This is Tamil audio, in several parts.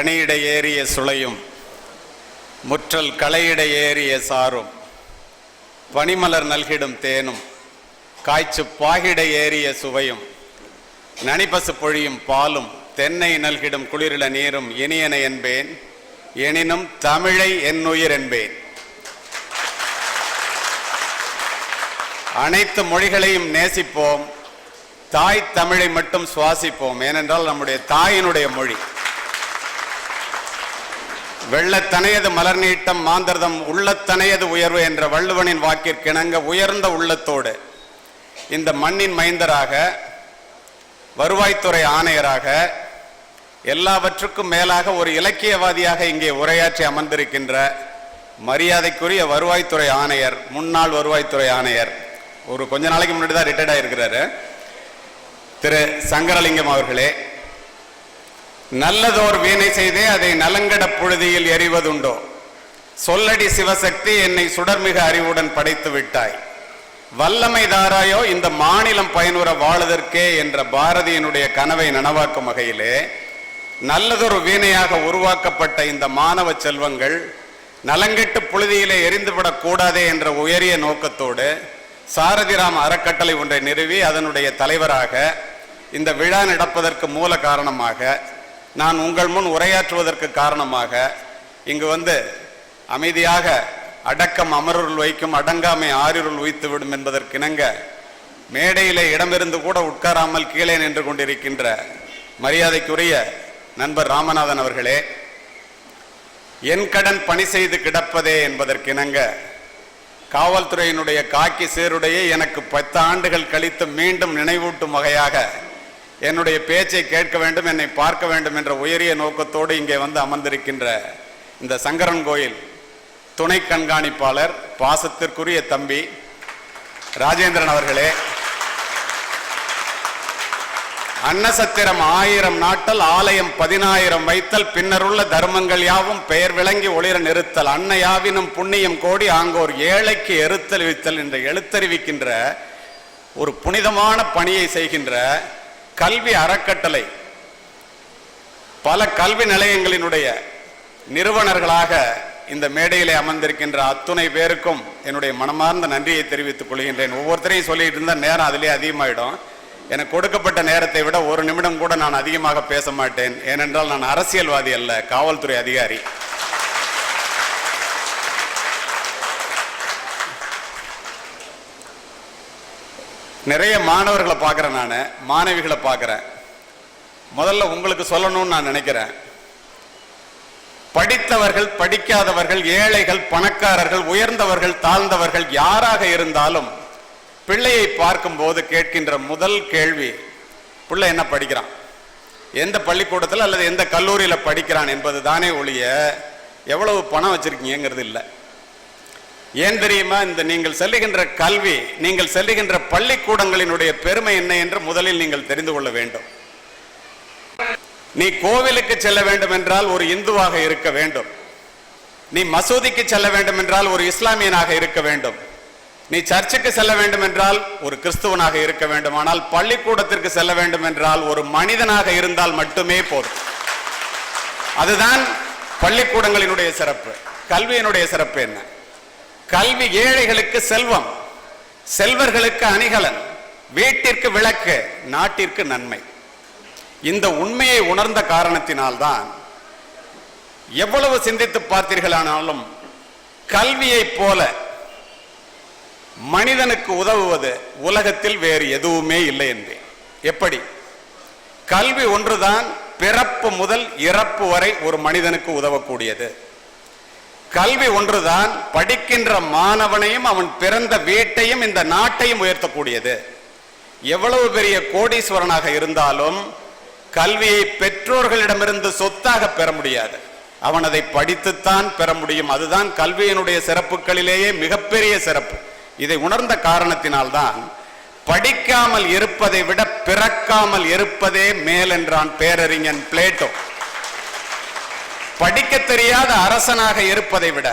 கனியிட ஏறிய சுளையும் முற்றல் களையிட ஏறிய சாரும் பனிமலர் நல்கிடும் தேனும் காய்ச்சு பாகிட ஏறிய சுவையும் நனிபசு பொழியும் பாலும் தென்னை நல்கிடும் குளிரில நீரும் இனியன என்பேன், எனினும் தமிழை என்னுயிர் என்பேன். அனைத்து மொழிகளையும் நேசிப்போம், தாய் தமிழை மட்டும் சுவாசிப்போம். ஏனென்றால் நம்முடைய தாயினுடைய மொழி. வெள்ளத்தனையது மலர் நீட்டம் மாந்தர்தம் உள்ளத்தனையது உயர்வு என்ற வள்ளுவனின் வாக்கிற்கிணங்க உயர்ந்த உள்ளத்தோடு இந்த மண்ணின் மைந்தராக, வருவாய்த்துறை ஆணையராக, எல்லாவற்றுக்கும் மேலாக ஒரு இலக்கியவாதியாக இங்கே உரையாற்றி அமர்ந்திருக்கின்ற மரியாதைக்குரிய வருவாய்த்துறை ஆணையர், முன்னாள் வருவாய்த்துறை ஆணையர், ஒரு கொஞ்ச நாளைக்கு முன்னாடி தான் ரிட்டையர்ட் ஆகியிருக்கிறாரு, திரு சங்கரலிங்கம் அவர்களே, நல்லதோர் வீணை செய்தே அதை நலங்கட புழுதியில் எறிவதுண்டோ, சொல்லடி சிவசக்தி என்னை சுடர்மிக அறிவுடன் படைத்து விட்டாய், வல்லமை தாராயோ இந்த மாநிலம் பயனுற வாழுதற்கே என்ற பாரதியினுடைய கனவை நனவாக்கும் வகையிலே நல்லதொரு வீணையாக உருவாக்கப்பட்ட இந்த மாணவ செல்வங்கள் நலங்கெட்டு புழுதியிலே எரிந்துவிடக் கூடாதே என்ற உயரிய நோக்கத்தோடு சாரதிராம் அறக்கட்டளை ஒன்றை நிறுவி அதனுடைய தலைவராக இந்த விழா நடப்பதற்கு மூல காரணமாக, நான் உங்கள் முன் உரையாற்றுவதற்கு காரணமாக, இங்கு வந்து அமைதியாக அடக்கம் அமருள் வைக்கும் அடங்காமை ஆறிருள் உய்த்து விடும் என்பதற்கிணங்க மேடையிலே இடமிருந்து கூட உட்காராமல் கீழே நின்று கொண்டிருக்கின்ற மரியாதைக்குரிய நண்பர் ராமநாதன் அவர்களே, என் கடன் பணி செய்து கிடப்பதே என்பதற்கிணங்க காவல்துறையினுடைய காக்கி சீருடையை எனக்கு 10 ஆண்டுகள் கழித்து மீண்டும் நினைவூட்டும் வகையாக என்னுடைய பேச்சை கேட்க வேண்டும், என்னை பார்க்க வேண்டும் என்ற உயரிய நோக்கத்தோடு இங்கே வந்து அமர்ந்திருக்கின்ற இந்த சங்கரன் கோயில் துணை கண்காணிப்பாளர் பாசத்திற்குரிய தம்பி ராஜேந்திரன் அவர்களே, அன்னசத்திரம் 1000 நாட்டல் ஆலயம் 10,000 வைத்தல் பின்னருள்ள தர்மங்கள் யாவும் பெயர் விளங்கி ஒளிர நிறுத்தல் அன்னையாவினும் புண்ணியம் கோடி ஆங்கோர் ஏழைக்கு எருத்தல் வித்தல் என்று எழுத்தறிவிக்கின்ற ஒரு புனிதமான பணியை செய்கின்ற கல்வி அறக்கட்டளை பல கல்வி நிலையங்களினுடைய நிறுவனர்களாக இந்த மேடையிலே அமர்ந்திருக்கின்ற அத்துணை பேருக்கும் என்னுடைய மனமார்ந்த நன்றியை தெரிவித்துக் கொள்கின்றேன். ஒவ்வொருத்தரையும் சொல்லிட்டு இருந்தால் நேரம் அதிலே அதிகமாயிடும். எனக்கு கொடுக்கப்பட்ட நேரத்தை விட ஒரு நிமிடம் கூட நான் அதிகமாக பேச மாட்டேன். ஏனென்றால் நான் அரசியல்வாதி அல்ல, காவல்துறை அதிகாரி. நிறைய மாணவர்களை பார்க்குறேன், நான் மாணவிகளை பார்க்குறேன். முதல்ல உங்களுக்கு சொல்லணும்னு நான் நினைக்கிறேன், படித்தவர்கள் படிக்காதவர்கள், ஏழைகள் பணக்காரர்கள், உயர்ந்தவர்கள் தாழ்ந்தவர்கள், யாராக இருந்தாலும் பிள்ளையை பார்க்கும் போது கேட்கின்ற முதல் கேள்வி, பிள்ளை என்ன படிக்கிறான், எந்த பள்ளிக்கூடத்தில் அல்லது எந்த கல்லூரியில் படிக்கிறான் என்பது தானே ஒழிய எவ்வளவு பணம் வச்சிருக்கீங்கிறது இல்லை. ஏன் தெரியுமா? இந்த நீங்கள் செல்லுகின்ற கல்வி, நீங்கள் செல்லுகின்ற பள்ளிக்கூடங்களினுடைய பெருமை என்ன என்று முதலில் நீங்கள் தெரிந்து கொள்ள வேண்டும். நீ கோவிலுக்கு செல்ல வேண்டும் என்றால் ஒரு இந்துவாக இருக்க வேண்டும், நீ மசூதிக்கு செல்ல வேண்டும் என்றால் ஒரு இஸ்லாமியனாக இருக்க வேண்டும், நீ சர்ச்சுக்கு செல்ல வேண்டும் என்றால் ஒரு கிறிஸ்துவனாக இருக்க வேண்டும். ஆனால் பள்ளிக்கூடத்திற்கு செல்ல வேண்டும் என்றால் ஒரு மனிதனாக இருந்தால் மட்டுமே போதும். அதுதான் பள்ளிக்கூடங்களினுடைய சிறப்பு. கல்வியினுடைய சிறப்பு என்ன? கல்வி ஏழைகளுக்கு செல்வம், செல்வர்களுக்கு அணிகலன், வீட்டிற்கு விளக்கு, நாட்டிற்கு நன்மை. இந்த உண்மையை உணர்ந்த காரணத்தினால்தான் எவ்வளவு சிந்தித்து பார்த்தீர்களானாலும் கல்வியை போல மனிதனுக்கு உதவுவது உலகத்தில் வேறு எதுவுமே இல்லை என்பேன். எப்படி? கல்வி ஒன்றுதான் பிறப்பு முதல் இறப்பு வரை ஒரு மனிதனுக்கு உதவக்கூடியது. கல்வி ஒன்றுதான் படிக்கின்ற மாணவனையும் அவன் பிறந்த வீட்டையும் இந்த நாட்டையும் உயர்த்தக்கூடியது. எவ்வளவு பெரிய கோடீஸ்வரனாக இருந்தாலும் கல்வியை பெற்றோர்களிடமிருந்து சொத்தாக பெற முடியாது, அவன் அதை படித்துத்தான் பெற முடியும். அதுதான் கல்வியினுடைய சிறப்புகளிலேயே மிகப்பெரிய சிறப்பு. இதை உணர்ந்த காரணத்தினால்தான் படிக்காமல் இருப்பதை விட பிறக்காமல் இருப்பதே மேல் என்றான் பேரறிஞன் பிளேட்டோ. படிக்க தெரியாத அரசனாக இருப்பதை விட,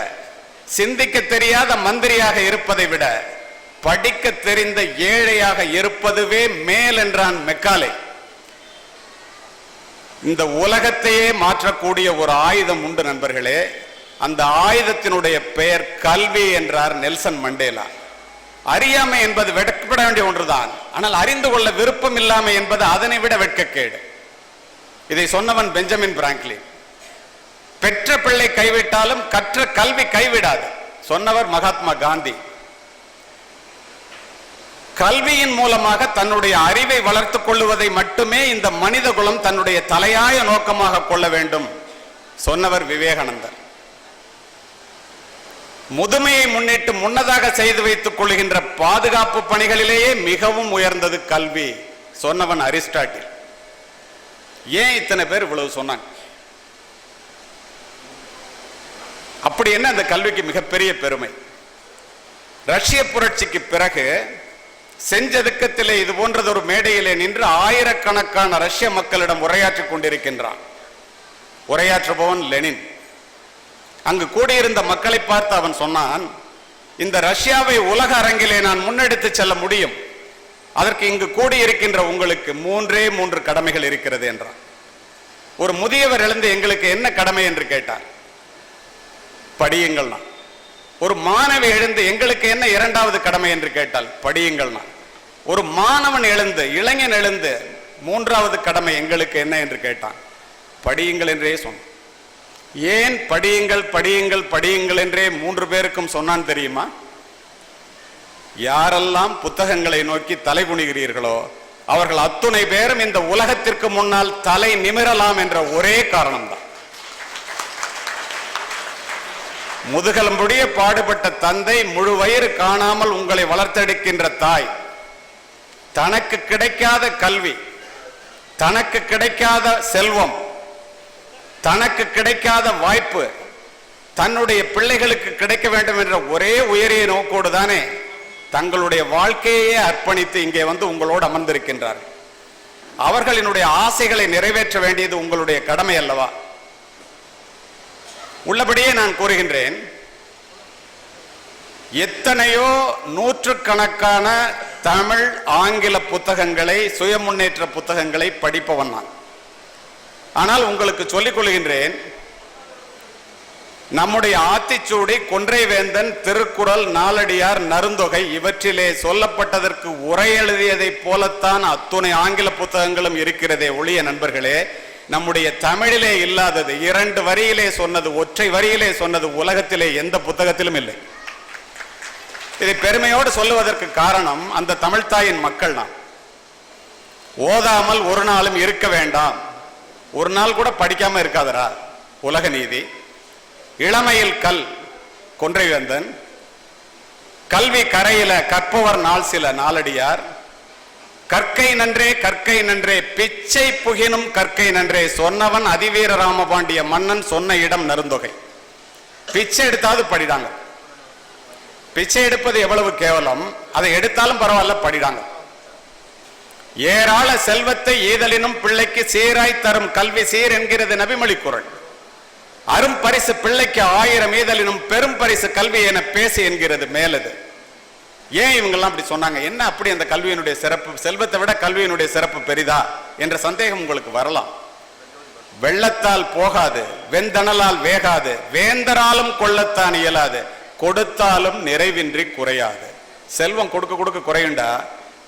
சிந்திக்க தெரியாத மந்திரியாக இருப்பதை விட, படிக்க தெரிந்த ஏழையாக இருப்பதுவே மேல் என்றான் மெக்காலே. இந்த உலகத்தையே மாற்றக்கூடிய ஒரு ஆயுதம் உண்டு நண்பர்களே. அந்த ஆயுதத்தினுடைய பெயர் கல்வி என்றார் நெல்சன் மண்டேலா. அறியாமை என்பது வெட்கப்பட வேண்டிய ஒன்றுதான், ஆனால் அறிந்து கொள்ள விருப்பம் இல்லாமை என்பது அதனை விட வெட்கக்கேடு. இதை சொன்னவன் பெஞ்சமின் பிராங்க்லின். பெற்ற பிள்ளை கைவிட்டாலும் கற்ற கல்வி கைவிடாது சொன்னவர் மகாத்மா காந்தி. கல்வியின் மூலமாக தன்னுடைய அறிவை வளர்த்துக் கொள்வதை மட்டுமே இந்த மனித குலம் தன்னுடைய தலையாய நோக்கமாக கொள்ள வேண்டும் சொன்னவர் விவேகானந்தர். முதுமையை முன்னிட்டு முன்னதாக செய்து வைத்துக் கொள்கின்ற பாதுகாப்பு பணிகளிலேயே மிகவும் உயர்ந்தது கல்வி சொன்னவன் அரிஸ்டாட்டில். ஏன் இத்தனை பேர் இவ்வளவு சொன்னாங்க? அப்படி என்ன அந்த கல்விக்கு மிகப்பெரிய பெருமை? ரஷ்ய புரட்சிக்கு பிறகு செஞ்சதுக்கத்திலே இது போன்றது ஒரு மேடையிலே நின்று ஆயிரக்கணக்கான ரஷ்ய மக்களிடம் உரையாற்றிக் கொண்டிருக்கின்றான். உரையாற்றுபவன் லெனின். அங்கு கூடியிருந்த மக்களை பார்த்து அவன் சொன்னான், இந்த ரஷ்யாவை உலக அரங்கிலே நான் முன்னெடுத்து செல்ல முடியும், அதற்கு இங்கு கூடியிருக்கின்ற உங்களுக்கு மூன்று கடமைகள் இருக்கிறது என்றான். ஒரு முதியவர் எழுந்து எங்களுக்கு என்ன கடமை என்று கேட்டார். படியுங்கள். ஒரு மாணவி எழுந்து எங்களுக்கு என்ன இரண்டாவது கடமை என்று கேட்டால் படியுங்கள். ஒரு மாணவன் எழுந்து இளைஞன் எழுந்து மூன்றாவது கடமை எங்களுக்கு என்ன என்று கேட்டான். படியுங்கள் என்றே சொன்னான். ஏன் படியுங்கள் படியுங்கள் படியுங்கள் என்றே 3 பேருக்கும் சொன்னான் தெரியுமா? யாரெல்லாம் புத்தகங்களை நோக்கி தலை குனிகிறீர்களோ அவர்கள் அத்துணை பேரும் இந்த உலகத்திற்கு முன்னால் தலை நிமிரலாம் என்ற ஒரே காரணம்தான். முதுகெலும்புடைய பாடுபட்ட தந்தை, முழு வயிறு காணாமல் உங்களை வளர்த்தெடுக்கின்ற தாய், தனக்கு கிடைக்காத கல்வி, தனக்கு கிடைக்காத செல்வம், தனக்கு கிடைக்காத வாய்ப்பு தன்னுடைய பிள்ளைகளுக்கு கிடைக்க வேண்டும் என்ற ஒரே உயரிய நோக்கோடு தானே தங்களுடைய வாழ்க்கையே அர்ப்பணித்து இங்கே வந்து உங்களோடு அமர்ந்திருக்கின்றார்கள். அவர்களினுடைய ஆசைகளை நிறைவேற்ற வேண்டியது உங்களுடைய கடமை அல்லவா? உள்ளபடியே நான் கூறுகின்றேன், எத்தனையோ நூற்றுக்கணக்கான தமிழ் ஆங்கில புத்தகங்களை, சுய முன்னேற்ற புத்தகங்களை படிப்பவன் நான். ஆனால் உங்களுக்கு சொல்லிக் கொள்கின்றேன், நம்முடைய ஆத்திச்சூடி, கொன்றைவேந்தன், திருக்குறள், நாலடியார், நருந்தொகை இவற்றிலே சொல்லப்பட்டதற்கு உரை எழுதியதைப் போலத்தான் அத்துணை ஆங்கில புத்தகங்களும் இருக்கிறதே ஒழிய நண்பர்களே, நம்முடைய தமிழிலே இல்லாதது, 2 வரியிலே சொன்னது, ஒற்றை வரியிலே சொன்னது உலகத்திலே எந்த புத்தகத்திலும் இல்லை. இதை பெருமையோடு சொல்லுவதற்கு காரணம் அந்த தமிழ்த்தாயின் மக்கள் தான். ஓதாமல் ஒரு நாளும் இருக்க வேண்டாம், ஒரு நாள் கூட படிக்காம இருக்காதரா உலக நீதி. இளமையில் கல் கொன்றைவேந்தன், கல்வி கரையில கற்பவர் நாள் சில நாலடியார், கற்கை நன்றே கற்கை நன்றே பிச்சை புகினும் கற்கை நன்றே சொன்னவன் அதிவீர ராமபாண்டிய மன்னன், சொன்ன இடம் நருந்தொகை. பிச்சை எடுத்தாவது படிடாங்க. பிச்சை எடுப்பது எவ்வளவு கேவலம், அதை எடுத்தாலும் பரவாயில்ல படிடாங்க. ஏராள செல்வத்தை ஈதலினும் பிள்ளைக்கு சீராய் தரும் கல்வி சீர் என்கிறது நபிமொழி குறள். அரும் பரிசு பிள்ளைக்கு 1000 ஈதலினும் பெரும் பரிசு கல்வி என பேசி என்கிறது மேலது. ஏன் இவங்கெல்லாம் அப்படி சொன்னாங்க? என்ன அப்படி அந்த கல்வியினுடைய சிறப்பு? செல்வத்தை விட கல்வியினுடைய சிறப்பு பெரிதா என்ற சந்தேகம் உங்களுக்கு வரலாம். வெள்ளத்தால் போகாது, வெந்தணலால் வேகாது, வேந்தராலும் கொள்ளத்தான் இயலாது, கொடுத்தாலும் நிறைவின்றி குறையாது. செல்வம் கொடுக்க கொடுக்க குறையுண்டா,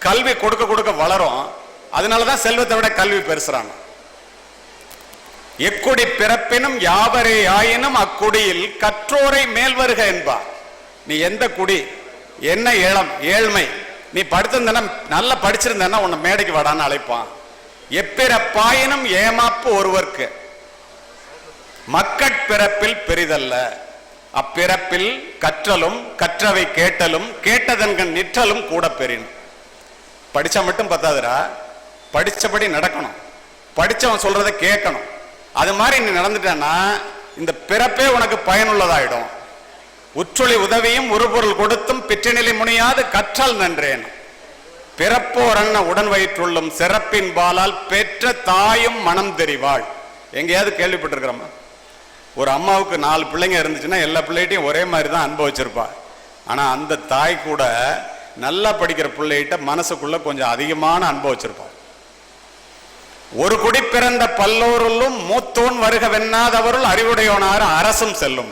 கல்வி கொடுக்க கொடுக்க வளரும். அதனாலதான் செல்வத்தை விட கல்வி பெருசுறாங்க. எக்குடி பிறப்பினும் யாவரே ஆயினும் அக்குடியில் கற்றோரை மேல் வருக என்பார். நீ எந்த குடி, என்ன ஏழ்மை, நீ படித்திருந்தனா, நல்லா படிச்சிருந்தா உன்னை மேடைக்கு வாடான்னு அழைப்பான். எப்பிறப்பாயினும் ஏமாப்பு ஒருவர்க்கு மக்கட்பிறப்பில் பெரிதல்ல, அப்பிறப்பில் கற்றலும் கற்றவை கேட்டலும் கேட்டதன்கண் நிற்றலும் கூட பெறின். படிச்சா மட்டும் பத்தாதுரா, படிச்சபடி நடக்கணும், படிச்சவன் சொல்றதை கேட்கணும். அது மாதிரி நீ நடந்துட்டேன்னா இந்த பிறப்பே உனக்கு பயனுள்ளதாயிடும். உற்றொளி உதவியும் உருபொருள் கொடுத்தும் பிற்றநிலை முனியாது கற்றல் நன்றேன். பிறப்போர் அண்ண உடன் வயிற்றுள்ளும் சிறப்பின் பாலால் பெற்ற தாயும் மனம் தெரிவாள். எங்கேயாவது கேள்விப்பட்டிருக்கிறோமா? ஒரு அம்மாவுக்கு 4 பிள்ளைங்க இருந்துச்சுன்னா எல்லா பிள்ளைகிட்டையும் ஒரே மாதிரி தான் அனுபவிச்சிருப்பா. ஆனா அந்த தாய் கூட நல்லா படிக்கிற பிள்ளைகிட்ட மனசுக்குள்ள கொஞ்சம் அதிகமான அனுபவிச்சிருப்பான். ஒரு குடி பிறந்த பல்லோருள்ளும் மூத்தோன் வருக வெண்ணாதவருள் அறிவுடையோனார் அரசும் செல்லும்.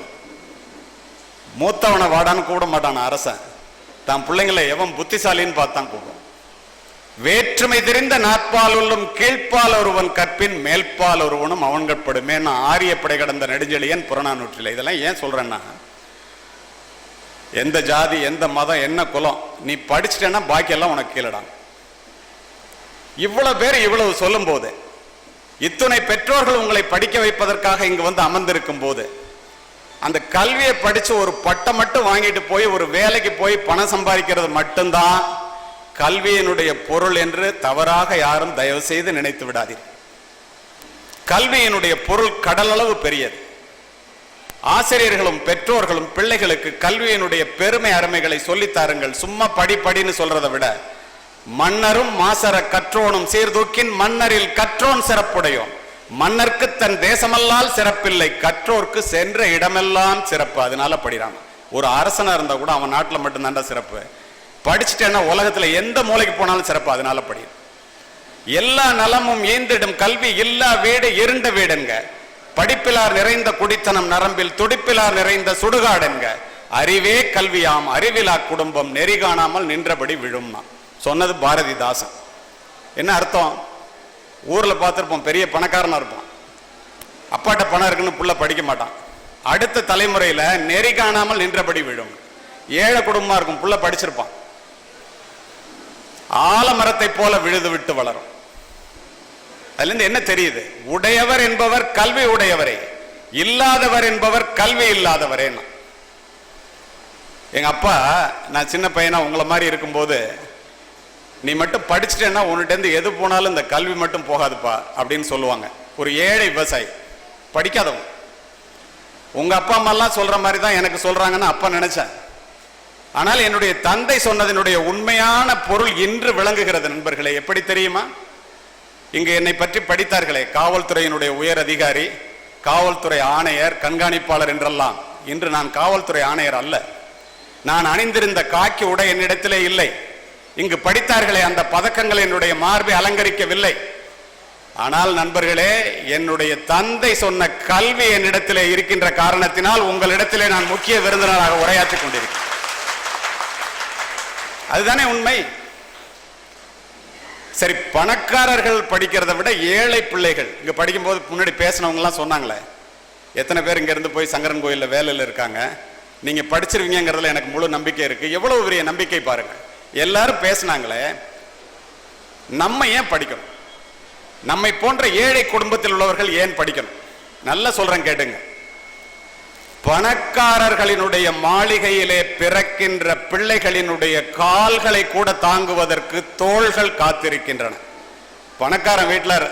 மூத்தவனை வாடான்னு கூட மாட்டான் அரசன். தான் பிள்ளைங்களை எவன் புத்திசாலின்னு பார்த்தான் கூடும். வேற்றுமை தெரிந்த நாற்பால் உள்ளும் கீழ்ப்பால் ஒருவன் கற்பின் மேல்பால் ஒருவனும் அவன்கட்படுமே. ஆரிய படை கடந்த நெடுஞ்செழியன் புறநானூற்றில். இதெல்லாம் ஏன் சொல்றேன்னா, எந்த ஜாதி எந்த மதம் என்ன குலம் நீ படிச்சுட்டேன்னா பாக்கியெல்லாம் உனக்கு கீழடா. இவ்வளவு பேர் இவ்வளவு சொல்லும் போது, இத்துணை பெற்றோர்கள் உங்களை படிக்க வைப்பதற்காக இங்கு வந்து அமர்ந்திருக்கும் போது, அந்த கல்வியை படிச்சு ஒரு பட்டம் மட்டும் வாங்கிட்டு போய் ஒரு வேலைக்கு போய் பணம் சம்பாதிக்கிறது மட்டும்தான் கல்வியினுடைய பொருள் என்று தவறாக யாரும் தயவு செய்து நினைத்து விடாதீர்கள். கல்வியினுடைய பொருள் கடலளவு பெரியது. ஆசிரியர்களும் பெற்றோர்களும் பிள்ளைகளுக்கு கல்வியினுடைய பெருமை அருமைகளை சொல்லித்தாருங்கள். சும்மா படின்னு சொல்றதை விட, மன்னரும் மாசர கற்றோனும் சீர்தூக்கின் மன்னரில் கற்றோன் சிறப்புடையோன். மன்னருக்கு தன் தேசமல்லால் சிறப்பில்லை, கற்றோர்க்கு சென்ற இடமெல்லாம் சிறப்பு. அதனால படிறான். ஒரு அரசனா இருந்தா கூட அவன் நாட்டில் மட்டும்தான்டா சிறப்பு. படிச்சுட்டேன்னா உலகத்துல எந்த மூலைக்கு போனாலும் சிறப்பு. அதனால படி. எல்லா நலமும் ஈந்திடும் கல்வி இல்லா வீடு இருண்ட வீடுங்க. படிப்பிலார் நிறைந்த குடித்தனம் நரம்பில் துடிப்பிலார் நிறைந்த சுடுகாடுங்க. அறிவே கல்வியாம் அறிவிலா குடும்பம் நெறி காணாமல் நின்றபடி விழும்னா சொன்னது பாரதிதாசன். என்ன அர்த்தம்? ஊர்ல பார்த்திருப்போம், பெரிய பணக்காரனா இருப்பான், அப்பாட்ட பணம் இருக்குன்னு புள்ள படிக்க மாட்டான். அடுத்த தலைமுறையில நெறி காணாமல் நின்றபடி விழும். ஏழை குடும்பமா இருக்கும், புள்ள படிச்சிருப்பான், ஆலமரத்தை போல விழுது விட்டு வளரும். அதுல இருந்து என்ன தெரியுது? உடையவர் என்பவர் கல்வி உடையவரே, இல்லாதவர் என்பவர் கல்வி இல்லாதவரே. எங்க அப்பா, நான் சின்ன பையனா உங்களை மாதிரி இருக்கும்போது, நீ மட்டும் படிச்சுட்டேன்னா உன்கிட்ட இருந்து எது போனாலும் இந்த கல்வி மட்டும் போகாதுப்பா அப்படின்னு சொல்லுவாங்க. ஒரு ஏழை விவசாயி, படிக்காதவங்க. உங்க அப்பா அம்மா எல்லாம் சொல்ற மாதிரி தான் எனக்கு சொல்றாங்கன்னு அப்பா நினைச்சேன். ஆனால் என்னுடைய தந்தை சொன்னதனுடைய உண்மையான பொருள் இன்று விளங்குகிறது நண்பர்களே. எப்படி தெரியுமா? இங்கு என்னை பற்றி படித்தார்களே, காவல்துறையினுடைய உயர் அதிகாரி, காவல்துறை ஆணையர், கண்காணிப்பாளர் என்றெல்லாம். இன்று நான் காவல்துறை ஆணையர் அல்ல. நான் அணிந்திருந்த காக்கி உடை என்னிடத்திலே இல்லை. இங்கு படித்தார்களே, அந்த பதக்கங்கள் என்னுடைய மார்பை அலங்கரிக்கவில்லை. ஆனால் நண்பர்களே, என்னுடைய தந்தை சொன்ன கல்வி என்னிடத்திலே இருக்கின்ற காரணத்தினால் உங்களிடத்திலே நான் முக்கிய விருந்தினராக உரையாற்றிக் கொண்டிருக்கிறேன். அதுதானே உண்மை. சரி, பணக்காரர்கள் படிக்கிறத விட ஏழை பிள்ளைகள் இங்க படிக்கும் போது முன்னாடி பேசினவங்க எல்லாம் சொன்னாங்களே, எத்தனை பேர் இங்க இருந்து போய் சங்கரன் கோயில்ல வேலையில இருக்காங்க, நீங்க படிச்சிருவீங்கிறதுல எனக்கு முழு நம்பிக்கை இருக்கு. எவ்வளவு பெரிய நம்பிக்கை பாருங்க. எல்லாரும் பேசினாங்களே, நம்ம ஏன் படிக்கணும்? நம்மை போன்ற ஏழை குடும்பத்தில் உள்ளவர்கள் ஏன் படிக்கணும்? நல்லா சொல்றேன் கேட்டுங்க. பணக்காரர்களினுடைய மாளிகையிலே பிறக்கின்ற பிள்ளைகளினுடைய கால்களை கூட தாங்குவதற்கு தோள்கள் காத்திருக்கின்றன. பணக்காரன் வீட்டில்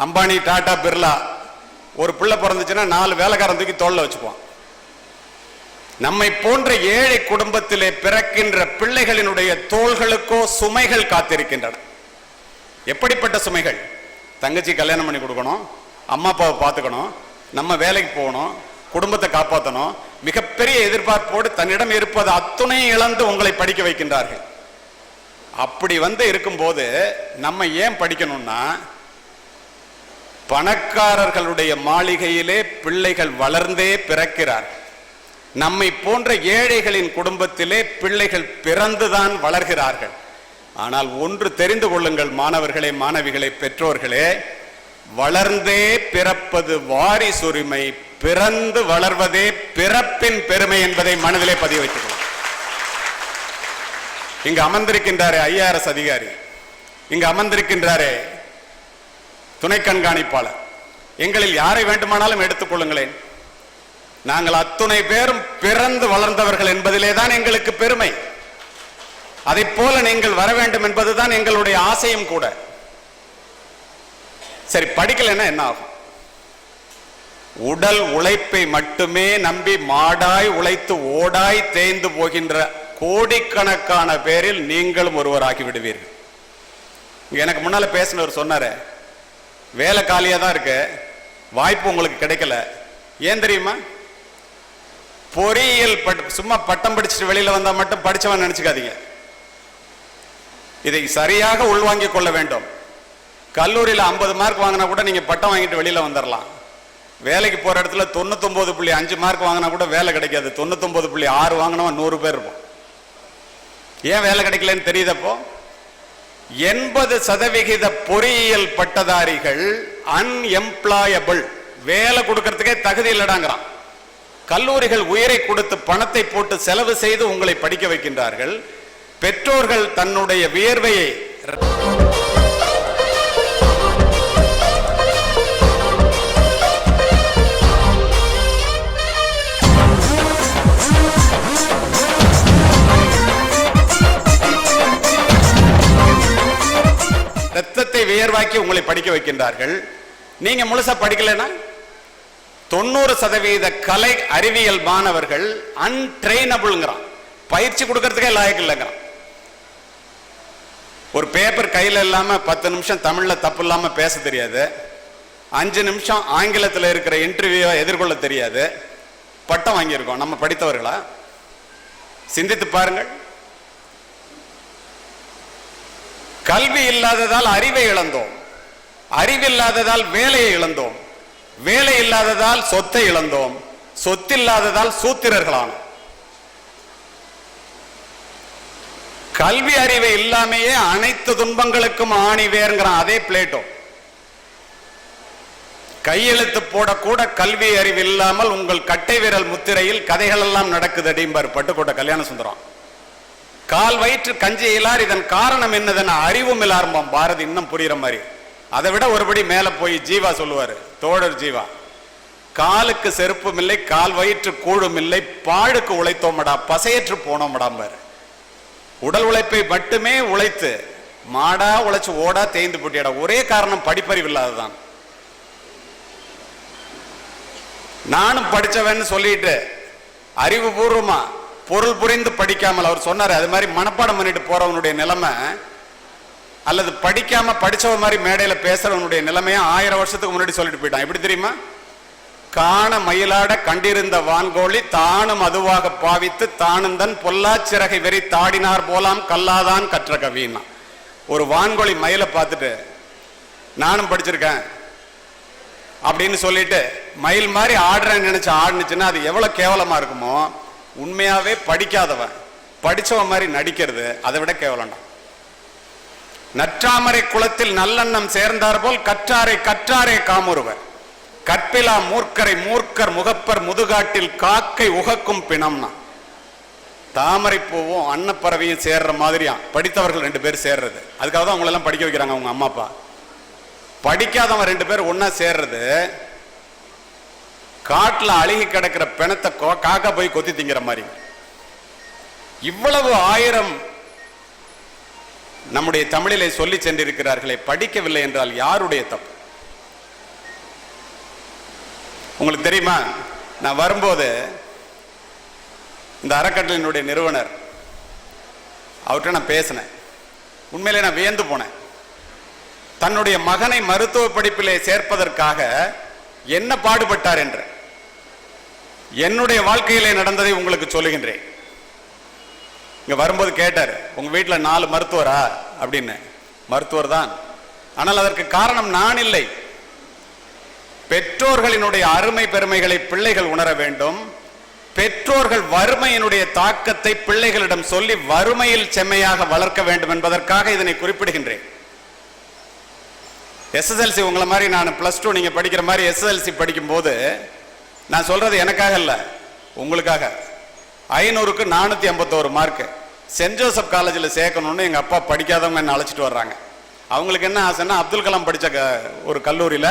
அம்பானி, டாடா, பிர்லா ஒரு பிள்ளை பிறந்துச்சுன்னா 4 வேலைக்காரன் தூக்கி தோல்ல வச்சுக்குவான். நம்மை போன்ற ஏழை குடும்பத்திலே பிறக்கின்ற பிள்ளைகளினுடைய தோள்களுக்கோ சுமைகள் காத்திருக்கின்றன. எப்படிப்பட்ட சுமைகள்? தங்கச்சி கல்யாணம் பண்ணி கொடுக்கணும், அம்மா அப்பாவை பார்த்துக்கணும், நம்ம வேலைக்கு போகணும், குடும்பத்தை காப்பாற்றணும். மிகப்பெரிய எதிர்பார்ப்போடு தன்னிடம் இருப்பது அத்துணை இழந்து உங்களை படிக்க வைக்கின்றார்கள். அப்படி இருக்கும்போது நம்ம ஏன் படிக்கணும்னா, பணக்காரர்களுடைய மாளிகையிலே பிள்ளைகள் வளர்ந்தே பிறக்கிறார். நம்மை போன்ற ஏழைகளின் குடும்பத்திலே பிள்ளைகள் பிறந்துதான் வளர்கிறார்கள். ஆனால் ஒன்று தெரிந்து கொள்ளுங்கள் மாணவர்களே, மாணவிகளே, பெற்றோர்களே, வளர்ந்தே பிறப்பது வாரிசுரிமை, பிறந்து வளர்வதே பிறப்பின் பெருமை என்பதை மனதிலே பதிய வைத்துக் கொள்ளும். இங்கு அமர்ந்திருக்கின்றாரே IAS அதிகாரி, இங்கு அமர்ந்திருக்கின்றாரே துணை கண்காணிப்பாளர், எங்களில் யாரை வேண்டுமானாலும் எடுத்துக் கொள்ளுங்களேன். நாங்கள் அத்துணை பேரும் பிறந்து வளர்ந்தவர்கள் என்பதிலே தான் எங்களுக்கு பெருமை. அதை போல நீங்கள் வர வேண்டும் என்பதுதான் எங்களுடைய ஆசையும் கூட. சரி, படிக்கலைன்னா என்ன ஆகும்? உடல் உழைப்பை மட்டுமே நம்பி மாடாய் உழைத்து ஓடாய் தேய்ந்து போகின்ற கோடிக்கணக்கான பேரில் நீங்களும் ஒருவராகி விடுவீர்கள். எனக்கு முன்னால பேசினவர் சொன்னாரு, வேலை காலியா தான் இருக்கு, வாய்ப்பு உங்களுக்கு கிடைக்கல. ஏன் தெரியுமா? பொறியியல் சும்மா பட்டம் படிச்சுட்டு வெளியில வந்தா மட்டும் படிச்சவன் நினைச்சுக்காதீங்க. இதை சரியாக உள்வாங்கிக் கொள்ள வேண்டும். கல்லூரியில் 50 மார்க் வாங்கினா கூட நீங்க பட்டம் வாங்கிட்டு வெளியில வந்துடலாம். வேலைக்கு போற இடத்துல 99.5 மார்க் வாங்கினா கூட வேலை கிடைக்காது. 99.6 வாங்கினவன் 100 பேர் இருக்கும். ஏன் வேலை கிடைக்கலன்னு தெரியுதப்போ? 80% பொறியியல் பட்டதாரிகள் அன்எம்ப்ளாயபிள், வேலை கொடுக்கறதுக்கே தகுதி இல்லடாங்கிறான். கல்லூரிகள் உயிரை கொடுத்து பணத்தை போட்டு செலவு செய்து உங்களை படிக்க வைக்கின்றார்கள். பெற்றோர்கள் தன்னுடைய வியர்வையை ரத்தத்தை வியர்வாக்கி உங்களை படிக்க வைக்கின்றார்கள். நீங்க முழுசா படிக்கலனா 90% கலை அறிவியல் மாணவர்கள் அன்ட்ரெயினபிள்ங்கிறான், பயிற்சி கொடுக்கறதுக்கே லாயக்கு இல்லைங்கிறான். ஒரு பேப்பர் கையில் இல்லாம 10 நிமிஷம் தமிழ்ல தப்பு இல்லாம பேச தெரியாது, 5 நிமிஷம் ஆங்கிலத்தில் இருக்கிற இன்டர்வியூ எதிர்கொள்ள தெரியாது, பட்டம் வாங்கியிருக்கோம். நம்ம படித்தவர்களா? சிந்தித்து பாருங்கள். கல்வி இல்லாததால் அறிவை இழந்தோம், அறிவில்லாததால் வேலையை இழந்தோம், வேலை இல்லாததால் சொத்தை இழந்தோம், சொத்தில்லாததால் சூத்திரர்களானோம். கல்வி அறிவை இல்லாமையே அனைத்து துன்பங்களுக்கும் ஆணி வேறுங்கிறான் அதே பிளேட்டோ. கையெழுத்து போடக்கூட கல்வி அறிவு இல்லாமல் உங்கள் கட்டை விரல் முத்திரையில் கதைகள் எல்லாம் நடக்குது அடிம்பார் பட்டுக்கோட்டை கல்யாண சுந்தரம். கால் வயிற்று கஞ்சி இல்லார், இதன் காரணம் என்னதுன்னா அறிவும் இல்லாரும்பாம் பாரதி. இன்னும் புரியுற மாதிரி அதை விட ஒருபடி மேல போய் ஜீவா சொல்லுவாரு, தோழர் ஜீவா. காலுக்கு செருப்பும் இல்லை, கால் வயிற்று கூழும் இல்லை, பாழுக்கு உழைத்தோமடா பசையற்று போனோமடாம்பாரு. உடல் உழைப்பை மட்டுமே உழைத்து மாடா உழைச்சு ஓடா தேய்ந்து போட்டியடா. ஒரே காரணம் படிப்பறிவு இல்லாததான். நானும் படிச்சவன்னு சொல்லிட்டு அறிவுபூர்வமா பொருள் புரிந்து படிக்காமல், அவர் சொன்னாரு அது மாதிரி மனப்பாடம் பண்ணிட்டு போறவனுடைய நிலைமை, அல்லது படிக்காம படிச்சவ மாதிரி மேடையில பேசுறவனுடைய நிலைமையா 1000 வருஷத்துக்கு முன்னாடி சொல்லிட்டு போயிட்டான். எப்படி தெரியுமா? காண மயிலாட கண்டிருந்த வான்கோழி தானும் அதுவாக பாவித்து தானுந்தன் பொல்லாச்சிறகை வெறி தாடினார் போலாம் கல்லாதான் கற்ற கவின்னா. ஒரு வான்கோழி மயிலை பார்த்துட்டு நானும் படிச்சிருக்கேன் அப்படின்னு சொல்லிட்டு மயில் மாதிரி ஆடுறேன்னு நினைச்சு ஆடுனுச்சுன்னா அது எவ்வளவு கேவலமா இருக்குமோ, உண்மையாவே படிக்காதவன் படிச்சவன் மாதிரி நடிக்கிறது அதை விட கேவலம்டா. நற்றாமரை குளத்தில் நல்லெண்ணம் சேர்ந்தார் போல் கற்றாரை கற்றாரே காமுறுவர், கற்பிலா மூர்க்கரை மூர்க்கர் முகப்பர் முதுகாட்டில் காக்கை உகக்கும் பிணம்னா. தாமரை பூவும் அன்னப்பறவையும் சேர்ற மாதிரியா படித்தவர்கள் 2 பேர் சேர்றது. அதுக்காக தான் அவங்கள எல்லாம் படிக்க வைக்கிறாங்க அவங்க அம்மா அப்பா. படிக்காதவன் 2 பேர் ஒன்னா சேர்றது காட்டுல அழுகி கிடக்கிற பிணத்தை காக்கா போய் கொத்தி திங்கிற மாதிரி. இவ்வளவு 1000 நம்முடைய தமிழிலே சொல்லி சென்றிருக்கிறார்களே, படிக்கவில்லை என்றால் யாருடைய தப்பு? உங்களுக்கு தெரியுமா, நான் வரும்போது இந்த அறக்கட்டளையினுடைய நிறுவனர் அவர்கிட்ட நான் பேசினேன். உண்மையிலே நான் வியந்து போனேன். தன்னுடைய மகனை மருத்துவ படிப்பிலே சேர்ப்பதற்காக என்ன பாடுபட்டார் என்று. என்னுடைய வாழ்க்கையிலே நடந்ததை உங்களுக்கு சொல்லுகின்றேன். இங்க வரும்போது கேட்டார், உங்க வீட்டில் 4 மருத்துவரா அப்படின்னு. மருத்துவர் தான், ஆனால் அதற்கு காரணம் நான் இல்லை. பெற்றோர்களினுடைய அருமை பெருமைகளை பிள்ளைகள் உணர வேண்டும். பெற்றோர்கள் வறுமையினுடைய தாக்கத்தை பிள்ளைகளிடம் சொல்லி வறுமையில் செம்மையாக வளர்க்க வேண்டும் என்பதற்காக இதனை குறிப்பிடுகின்றேன். SSLC உங்களை மாதிரி நான் +2 நீங்க படிக்கிற மாதிரி SSLC படிக்கும் போது நான் சொல்றது எனக்காக இல்ல, உங்களுக்காக. 500க்கு 451 மார்க் சென்ட் ஜோசப் காலேஜில் சேர்க்கணும்னு எங்க அப்பா படிக்காதவங்க என்ன அழைச்சிட்டு வர்றாங்க. அவங்களுக்கு என்ன ஆசைன்னா, அப்துல் கலாம் படிச்ச ஒரு கல்லூரியில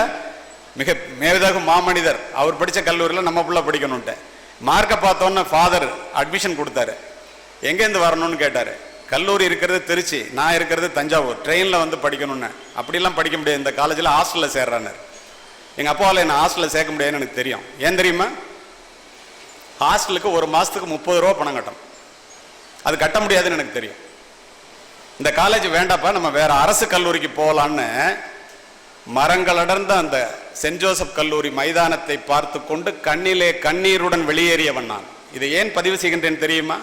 மிக மேதகு மாமனிதர் அவர் படிச்ச கல்லூரியில் நம்ம பிள்ளை படிக்கணும்ட்டு. மார்க்கை பார்த்தோன்னு ஃபாதர் அட்மிஷன் கொடுத்தாரு. எங்கேருந்து வரணும்னு கேட்டாரு. கல்லூரி இருக்கிறது திருச்சி, நான் இருக்கிறது தஞ்சாவூர், ட்ரெயினில் வந்து படிக்கணும்னு. அப்படிலாம் படிக்க முடியாது, இந்த காலேஜில் ஹாஸ்டலில் சேர்றாரு. எங்கள் அப்பாவால் என்ன ஹாஸ்டலில் சேர்க்க முடியாதுன்னு எனக்கு தெரியும். ஏன் தெரியுமா? ஹாஸ்டலுக்கு 1 மாதத்துக்கு 30 ரூபா பணம் கட்டணும். அது கட்ட முடியாதுன்னு எனக்கு தெரியும். இந்த காலேஜ் வேண்டாப்பா, நம்ம வேற அரசு கல்லூரிக்கு போகலான்னு மரங்கள் அடர்ந்த அந்த சென்ட் ஜோசப் கல்லூரி மைதானத்தை பார்த்து கொண்டு கண்ணிலே கண்ணீருடன் வெளியேறியவன் நான். இதை ஏன் பதிவு செய்கின்றேன் தெரியுமா?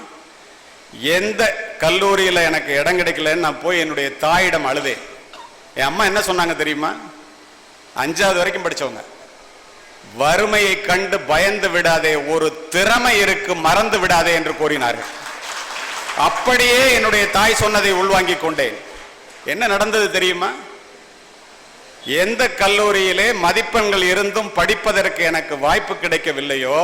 எந்த கல்லூரியில் எனக்கு இடம் கிடைக்கலன்னு நான் போய் என்னுடைய தாயிடம் அழுதேன். என் அம்மா என்ன சொன்னாங்க தெரியுமா? 5வது வரைக்கும் படிச்சவங்க. வறுமையை கண்டு பயந்து விடாதே, ஒரு திறமை இருக்கு, மறந்து விடாதே என்று கூறினார்கள். அப்படியே என்னுடைய தாய் சொன்னதை உள்வாங்கிக் கொண்டேன். என்ன நடந்தது தெரியுமா? எந்த கல்லூரியிலே மதிப்பெண்கள் இருந்தும் படிப்பதற்கு எனக்கு வாய்ப்பு கிடைக்கவில்லையோ,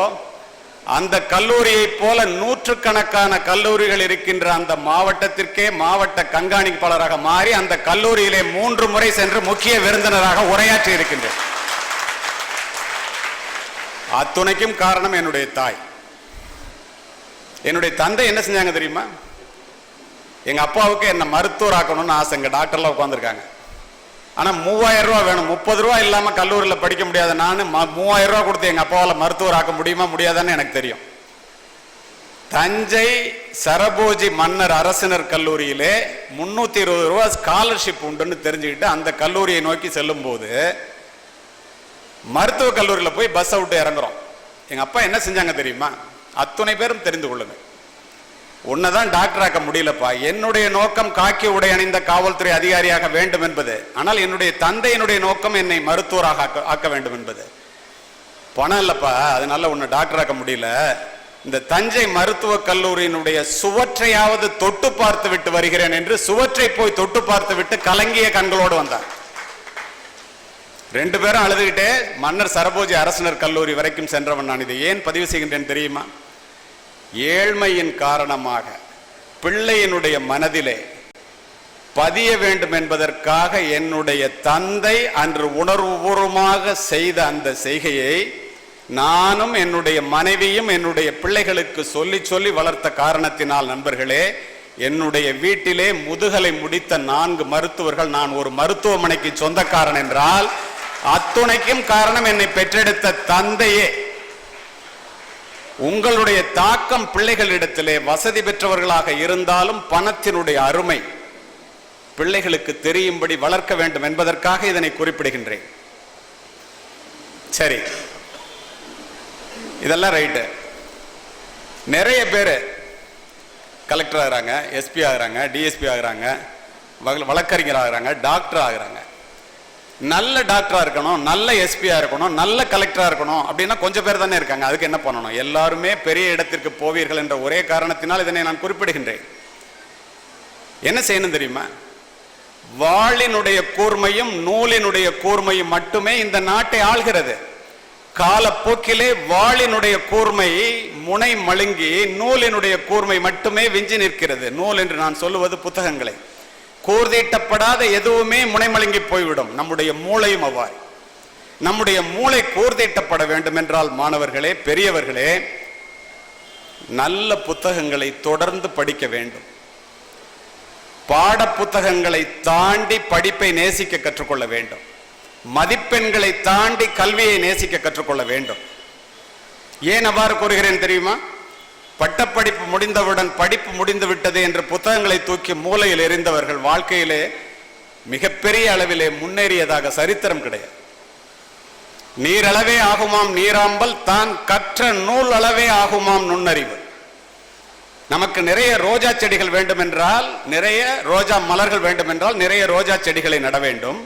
அந்த கல்லூரியை போல நூற்றுக்கணக்கான கல்லூரிகள் இருக்கின்ற அந்த மாவட்டத்திற்கே மாவட்ட கண்காணிப்பாளராக மாறி அந்த கல்லூரியிலே 3 முறை சென்று முக்கிய விருந்தினராக உரையாற்றி இருக்கின்றேன். அத்துணைக்கும் காரணம் என்னுடைய தாய். என்னுடைய தந்தை என்ன செஞ்சாங்க தெரியுமா? எங்க அப்பாவுக்கு என்ன மருத்துவர் ஆக்கணும்னு ஆசைங்க. டாக்டர்லாம் உட்காந்துருக்காங்க. ஆனா 3000 ரூபா வேணும். 30 ரூபா இல்லாம கல்லூரியில் படிக்க முடியாத நான் 3000 ரூபா கொடுத்து எங்க அப்பாவால் மருத்துவர் ஆக்க முடியுமா முடியாதான்னு எனக்கு தெரியும். தஞ்சை சரபோஜி மன்னர் அரசினர் கல்லூரியிலே 320 ரூபா ஸ்காலர்ஷிப் உண்டுன்னு தெரிஞ்சுக்கிட்டு அந்த கல்லூரியை நோக்கி செல்லும் போது மருத்துவ கல்லூரியில் போய் பஸ் விட்டு இறங்குறோம். எங்க அப்பா என்ன செஞ்சாங்க தெரியுமா? அத்துணை பேரும் தெரிந்து கொள்ளுங்க. உன்னதான் டாக்டர் ஆக்க முடியலப்பா, என்னுடைய நோக்கம் காக்கி உடை அணிந்த காவல்துறை அதிகாரியாக வேண்டும் என்பது. ஆனால் என்னுடைய தந்தையினுடைய நோக்கம் என்னை மருத்துவராக ஆக்க வேண்டும் என்பது. பணம் இல்லப்பா, அதனால உன்னை டாக்டர் ஆக்க முடியல, இந்த தஞ்சை மருத்துவ கல்லூரியினுடைய சுவற்றையாவது தொட்டு பார்த்து விட்டு வருகிறேன் என்று சுவற்றை போய் தொட்டு பார்த்து விட்டு கலங்கிய கண்களோடு வந்தார். 2 பேரும் அழுதுகிட்டே மன்னர் சரபோஜி அரசினர் கல்லூரி வரைக்கும் சென்றவன் நான். இதை ஏன் பதிவு செய்கின்றேன் தெரியுமா? ஏழ்மையின் காரணமாக பிள்ளையினுடைய மனதிலே பதிய வேண்டும் என்பதற்காக என்னுடைய தந்தை அன்று உணர்வுபூர்வமாக செய்த அந்த செய்கையை நானும் என்னுடைய மனைவியும் என்னுடைய பிள்ளைகளுக்கு சொல்லி சொல்லி வளர்த்த காரணத்தினால் நண்பர்களே, என்னுடைய வீட்டிலே முதுகலை முடித்த 4 மருத்துவர்கள். நான் ஒரு மருத்துவமனைக்கு சொந்தக்காரன் என்றால் அத்துணைக்கும் காரணம் என்னை பெற்றெடுத்த தந்தையே. உங்களுடைய தாக்கம் பிள்ளைகளிடத்திலே வசதி பெற்றவர்களாக இருந்தாலும் பணத்தினுடைய அருமை பிள்ளைகளுக்கு தெரியும்படி வளர்க்க வேண்டும் என்பதற்காக இதனை குறிப்பிடுகின்றேன். சரி, இதெல்லாம் ரைட்டு. நிறைய பேர் கலெக்டர் ஆகிறாங்க, எஸ்பி ஆகிறாங்க, டிஎஸ்பி ஆகிறாங்க, வழக்கறிஞர் ஆகிறாங்க, டாக்டர் ஆகிறாங்க. நல்ல டாக்டரா இருக்கணும், நல்ல எஸ்பியா இருக்கணும், நல்ல கலெக்டரா இருக்கணும் அப்படின்னா கொஞ்சம் பேர் தானே இருக்காங்க. அதுக்கு என்ன பண்ணணும்? எல்லாருமே பெரிய இடத்திற்கு போவீர்கள் என்ற ஒரே காரணத்தினால் இதனை நான் குறிப்பிடுகின்றேன். என்ன செய்யணும் தெரியுமா? வாளினுடைய கூர்மையும் நூலினுடைய கூர்மையும் மட்டுமே இந்த நாட்டை ஆள்கிறது. காலப்போக்கிலே வாளினுடைய கூர்மை முனை மழுங்கி நூலினுடைய கூர்மை மட்டுமே விஞ்சி நிற்கிறது. நூல் என்று நான் சொல்லுவது புத்தகங்களை. கூர்தீட்டப்படாத எதுவுமே முனைமழுங்கி போய்விடும். நம்முடைய மூளையும் அவ்வாறு. நம்முடைய மூளை கூர்தீட்டப்பட வேண்டும் என்றால் மாணவர்களே, பெரியவர்களே, நல்ல புத்தகங்களை தொடர்ந்து படிக்க வேண்டும். பாட புத்தகங்களை தாண்டி படிப்பை நேசிக்க கற்றுக்கொள்ள வேண்டும். மதிப்பெண்களை தாண்டி கல்வியை நேசிக்க கற்றுக்கொள்ள வேண்டும். ஏன் அவ்வாறு கூறுகிறேன் தெரியுமா? பட்டப்படிப்பு முடிந்தவுடன் படிப்பு முடிந்து விட்டது என்று புத்தகங்களை தூக்கி மூலையில் எறிந்தவர்கள் வாழ்க்கையிலே மிகப்பெரிய அளவிலே முன்னேறியதாக சரித்திரம் கிடையாது. நீரளவே ஆகுமாம் நீராம்பல், தான் கற்ற நூல் அளவே ஆகுமாம் நுண்ணறிவு. நமக்கு நிறைய ரோஜா செடிகள் வேண்டும் என்றால், நிறைய ரோஜா மலர்கள் வேண்டும் என்றால் நிறைய ரோஜா செடிகளை நட வேண்டும்.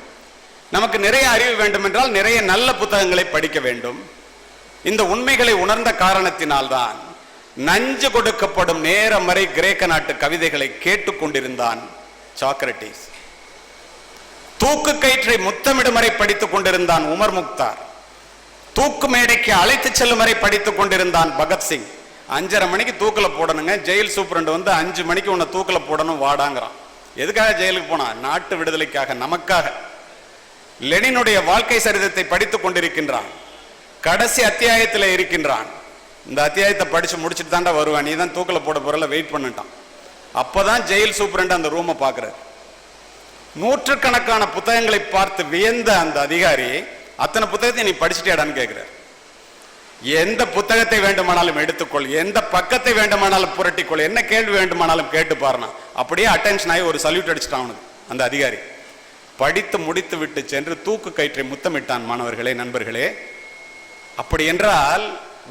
நமக்கு நிறைய அறிவு வேண்டும் என்றால் நிறைய நல்ல புத்தகங்களை படிக்க வேண்டும். இந்த உண்மைகளை உணர்ந்த காரணத்தினால்தான் நஞ்சு கொடுக்கப்படும் நேரம் வரை கிரேக்க நாட்டு கவிதைகளை கேட்டுக்கொண்டிருந்தான் சாக்ரட்டிஸ். தூக்கு கயிற்றை முத்தமிடும் வரை படித்துக் கொண்டிருந்தான் உமர் முக்தார். தூக்கு மேடைக்கு அழைத்து செல்லும் வரை படித்துக் கொண்டிருந்தான் பகத்சிங். 5:30 மணிக்கு தூக்கில போடணுங்க. ஜெயில் சூப்பரண்டு வந்து 5 மணிக்கு உன்னை தூக்கில போடணும் வாடாங்கிறான். எதுக்காக ஜெயிலுக்கு போனா? நாட்டு விடுதலைக்காக, நமக்காக. லெனினுடைய வாழ்க்கை சரிதத்தை படித்துக் கொண்டிருக்கின்றான். கடைசி அத்தியாயத்தில் இருக்கின்றான். இந்த அத்தியாயத்தை படிச்சு முடிச்சுட்டு தாண்டா வருவான், நீ தான் தூக்கில போட போறல, வெயிட் பண்ணிட்டான். அப்பதான் ஜெயில் சூப்பரண்ட் அந்த ரூமை பார்க்கிறார். நூற்றுக்கணக்கான புத்தகங்களை பார்த்து வியந்த அந்த அதிகாரி, அத்தனை புத்தகத்தை நீ படிச்சுட்டேடான்னு கேட்கிறார். எந்த புத்தகத்தை வேண்டுமானாலும் எடுத்துக்கொள், எந்த பக்கத்தை வேண்டுமானாலும் புரட்டிக்கொள், என்ன கேள்வி வேண்டுமானாலும் கேட்டு பாருனா. அப்படியே அட்டென்ஷன் ஆகி ஒரு சல்யூட் அடிச்சுட்டான் அவனுக்கு அந்த அதிகாரி. படித்து முடித்து விட்டு சென்று தூக்கு கயிற்றை முத்தமிட்டான். மாணவர்களே, நண்பர்களே, அப்படி என்றால்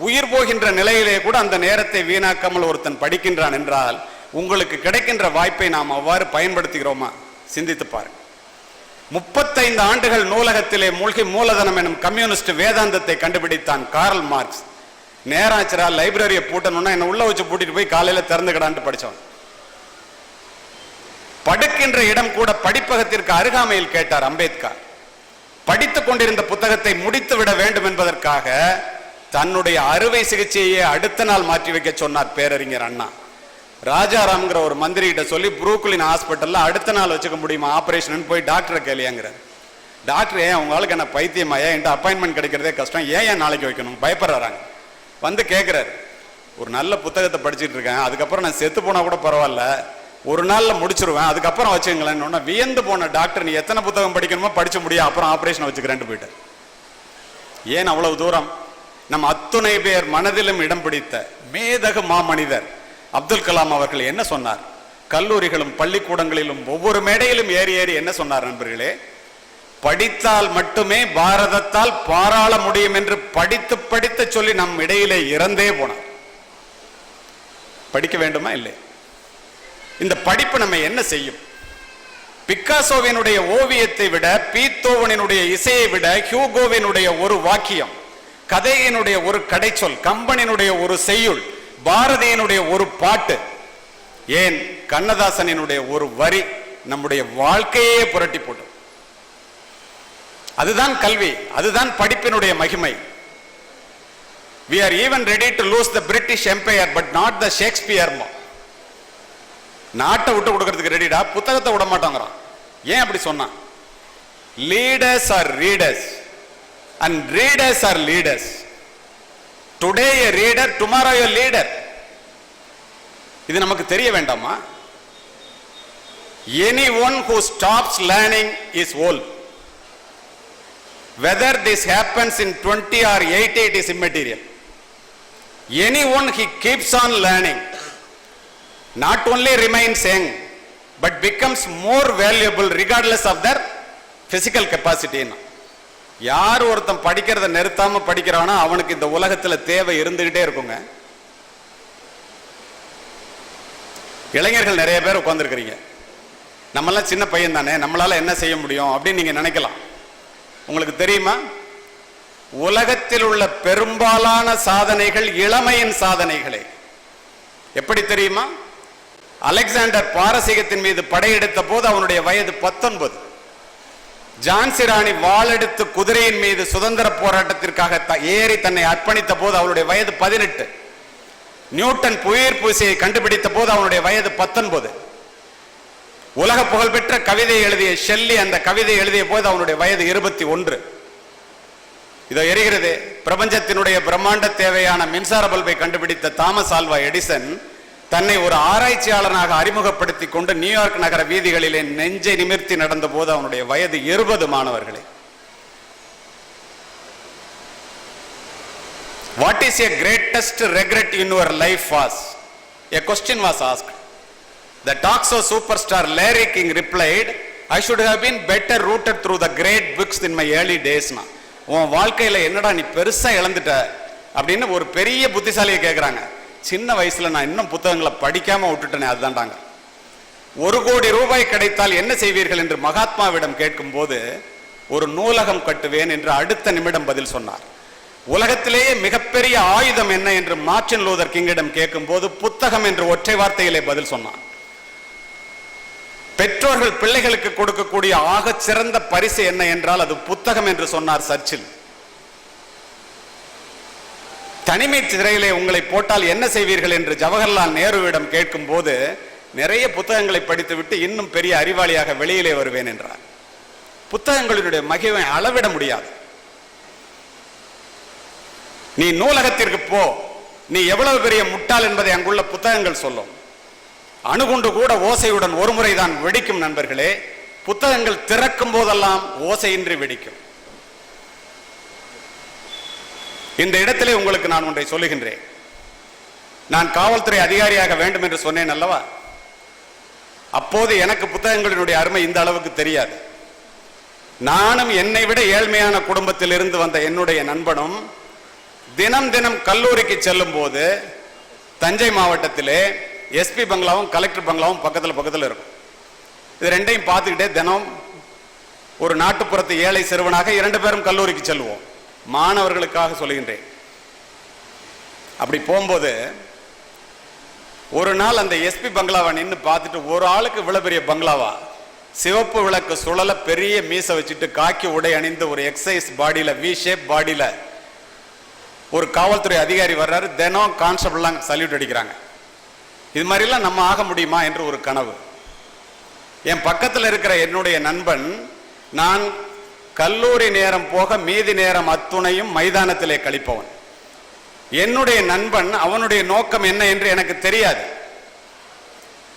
உயிர் போகின்ற நிலையிலே கூட அந்த நேரத்தை வீணாக்காமல் ஒருத்தன் படிக்கின்றான் என்றால் உங்களுக்கு கிடைக்கின்ற வாய்ப்பை நாம் அவ்வாறு பயன்படுத்துகிறோமா? சிந்தித்து பாருங்க. 35 ஆண்டுகள் நூலகத்திலே மூழ்கி மூலதனம் எனும் கம்யூனிஸ்ட் வேதாந்தத்தை கண்டுபிடித்தான் கார்ல் மார்க்ஸ். நேராச்சரா லைப்ரரியை பூட்டணும்னா என்ன உள்ள வச்சு பூட்டிட்டு போய் காலையில திறந்துக்கிடான்ட்டு படிச்சவன். படுக்கின்ற இடம் கூட படிப்பகத்திற்கு அருகாமையில் கேட்டார் அம்பேத்கர். படித்துக் கொண்டிருந்த புத்தகத்தை முடித்து விட வேண்டும் என்பதற்காக தன்னுடைய அறுவை சிகிச்சையை அடுத்த நாள் மாற்றி வைக்க சொன்னார் பேரறிஞர் அண்ணா. ராஜாராம்ங்கிற ஒரு மந்திரி கிட்ட சொல்லி புரூக்லின் ஹாஸ்பிட்டல்ல அடுத்த நாள் வச்சுக்க முடியுமா ஆபரேஷன் போய் டாக்டரை கேளியாங்கிறார். டாக்டர் ஏன் உங்களுக்கு என்ன பைத்தியமாயா என்கிட்ட அப்பாயின்மெண்ட் கிடைக்கிறதே கஷ்டம், ஏன் நாளைக்கு வைக்கணும் பயப்படுறாங்க. வந்து கேட்கிறாரு, ஒரு நல்ல புத்தகத்தை படிச்சுட்டு இருக்கேன், அதுக்கப்புறம் நான் செத்து போனா கூட பரவாயில்ல, ஒரு நாள்ல முடிச்சிருவேன், அதுக்கப்புறம் வச்சுங்களேன்னு வியந்து போன டாக்டர், நீ எத்தனை புத்தகம் படிக்கணுமோ படிச்சு முடியும், அப்புறம் ஆபரேஷன் வச்சுக்கிறேன் போயிட்டு. ஏன் அவ்வளவு தூரம்? நம் அத்துணை பேர் மனதிலும் இடம் பிடித்த மேதகு மாமனிதர் அப்துல் கலாம் அவர்கள் என்ன சொன்னார்? கல்லூரிகளும் பள்ளிக்கூடங்களிலும் ஒவ்வொரு மேடையிலும் ஏறி ஏறி என்ன சொன்னார் நண்பர்களே? படித்தால் மட்டுமே பாரதத்தால் பாராள முடியும் என்று படித்து படித்து சொல்லி நம் இடையிலே இறந்தே போனார். படிக்க வேண்டுமா இல்லை? இந்த படிப்பு நம்ம என்ன செய்யும்? பிக்காசோவினுடைய ஓவியத்தை விட, பீத்தோவனினுடைய இசையை விட, ஹியூகோவினுடைய ஒரு வாக்கியம், கதையினுடைய ஒரு கடைச்சொல், கம்பனினுடைய ஒரு செய்யுள், பாரதியினுடைய ஒரு பாட்டு, ஏன் கண்ணதாசனினுடைய ஒரு வரி நம்முடைய வாழ்க்கையே புரட்டி போட்டு. அதுதான் கல்வி, அதுதான் படிப்பினுடைய மகிமை. We are even ready to lose the British Empire but not the Shakespeare. நாட்டை விட்டு கொடுக்கிறதுக்கு ரெடிடா, புத்தகத்தை விட மாட்டாங்கிறான். ஏன் அப்படி சொன்னான்? Leaders are readers and readers are leaders. Today a reader, tomorrow a leader. இது நமக்கு தெரிய வேண்டாமா? Anyone who stops learning is old. Whether this happens in 20 or 80, it is immaterial. Anyone who keeps on learning not only remains young but becomes more valuable regardless of their physical capacity. யார் ஒருத்தன் படிக்கிறத நிறுத்தாம படிக்கிறானோ அவனுக்கு இந்த உலகத்துல தேவை இருந்துகிட்டே இருக்குங்க. இளைஞர்கள் நிறைய பேர் உட்கார்ந்துருக்கிறீங்க. நம்மெல்லாம் சின்ன பையன் தானே, நம்மளால என்ன செய்ய முடியும் அப்படின்னு நீங்க நினைக்கலாம். உங்களுக்கு தெரியுமா, உலகத்தில் உள்ள பெரும்பாலான சாதனைகள் இளமையின் சாதனைகளே. எப்படி தெரியுமா? அலெக்சாண்டர் பாரசீகத்தின் மீது படையெடுத்த போது அவனுடைய வயது 19. ஜான்சி ராணி வாளெடுத்து குதிரையின் மீது சுதந்திர போராட்டத்திற்காக ஏறி தன்னை அர்ப்பணித்த போது அவளுடைய வயது 18. நியூட்டன் புவியீர்ப்பு விசையை கண்டுபிடித்த போது அவனுடைய வயது 19. உலக புகழ்பெற்ற கவிதை எழுதிய ஷெல்லி அந்த கவிதை எழுதிய போது அவனுடைய வயது 21. இதோ எரிகிறது. பிரபஞ்சத்தினுடைய பிரம்மாண்ட தேவையான மின்சார பல்பை கண்டுபிடித்த தாமஸ் ஆல்வா எடிசன் தன்னை ஒரு ஆராய்ச்சியாளனாக அறிமுகப்படுத்தி கொண்டு நியூயார்க் நகர வீதிகளிலே நெஞ்சை நிமிர்த்தி நடந்த போது அவனுடைய வயது 20. மாணவர்களே, what is your greatest regret in your life was? A question was asked. The talk show superstar Larry King replied, I should have been better rooted through the great books in my early days. உன் வாழ்க்கையில என்னடா நீ பெருசா இழந்துட்ட அப்படின்னு ஒரு பெரிய புத்திசாலியை கேட்கிறாங்க. சின்ன வயசுல நான் இன்னும் புத்தகங்களை படிக்காம விட்டுட்டேனே, அதுதான்டாங்க. 1 கோடி ரூபாய் கிடைத்தால் என்ன செய்வீர்கள் என்று மகாத்மாவிடம் கேட்கும் போது ஒரு நூலகம் கட்டுவேன் என்று அடுத்த நிமிடம் பதில் சொன்னார். உலகத்திலேயே மிகப்பெரிய ஆயுதம் என்ன என்று மார்ட்டின் லூதர் கிங்கிடம் கேட்கும் போது புத்தகம் என்று ஒற்றை வார்த்தையிலே பதில் சொன்னார். பெற்றோர்கள் பிள்ளைகளுக்கு கொடுக்கக்கூடிய ஆக சிறந்த பரிசு என்ன என்றால் அது புத்தகம் என்று சொன்னார் சர்ச்சில். தனிமை சிறையிலே உங்களை போட்டால் என்ன செய்வீர்கள் என்று ஜவஹர்லால் நேருவிடம் கேட்கும் போது நிறைய புத்தகங்களை படித்துவிட்டு இன்னும் பெரிய அறிவாளியாக வெளியிலே வருவேன் என்றார். புத்தகங்களினுடைய மகிமை அளவிட முடியாது. நீ நூலகத்திற்கு போ, நீ எவ்வளவு பெரிய முட்டாள் என்பதை அங்குள்ள புத்தகங்கள் சொல்லும். அணுகுண்டு கூட ஓசையுடன் ஒரு முறைதான் வெடிக்கும் நண்பர்களே. புத்தகங்கள் திறக்கும் போதெல்லாம் ஓசையின்றி வெடிக்கும். இந்த இடத்திலே உங்களுக்கு நான் ஒன்றை சொல்லுகின்றேன். நான் காவல்துறை அதிகாரியாக வேண்டும் என்று சொன்னேன் அல்லவா? அப்போது எனக்கு புத்தகங்களினுடைய அருமை இந்த அளவுக்கு தெரியாது. நானும் என்னை விட ஏழ்மையான குடும்பத்தில் இருந்து வந்த என்னுடைய நண்பனும் தினம் தினம் கல்லூரிக்கு செல்லும் போது தஞ்சை மாவட்டத்திலே எஸ்பி பங்களாவும் கலெக்டர் பங்களாவும் பக்கத்தில் பக்கத்தில் இருக்கும். இது ரெண்டையும் பார்த்துக்கிட்டே தினம் ஒரு நாட்டுப்புறத்து ஏழை சிறுவனாக 2 பேரும் கல்லூரிக்கு செல்வோம். மாணவர்களுக்காக சொல்லுகின்றேன். அப்படி போகும்போது ஒரு நாள் அந்த எஸ்பி பங்களாவை நின்று பார்த்துட்டு, ஒரு ஆளுக்கு இவ்வளவு பெரிய பங்களாவா, சிவப்பு விளக்கு சுழல, பெரிய மீசை வச்சுட்டு, காக்கி உடை அணிந்து, ஒரு எக்ஸசைஸ் பாடியில, வி ஷேப் பாடியில ஒரு காவல்துறை அதிகாரி வர்றாரு. தினம் கான்ஸ்டபிள்லாம் சல்யூட் அடிக்கிறாங்க. இது மாதிரிலாம் நம்ம ஆக முடியுமா என்று ஒரு கனவு. என் பக்கத்தில் இருக்கிற என்னுடைய நண்பன், நான் கல்லூரி நேரம் போக மீதி நேரம் அத்துணையும் மைதானத்திலே கழிப்பவன். என்னுடைய நண்பன், அவனுடைய நோக்கம் என்ன என்று எனக்கு தெரியாது.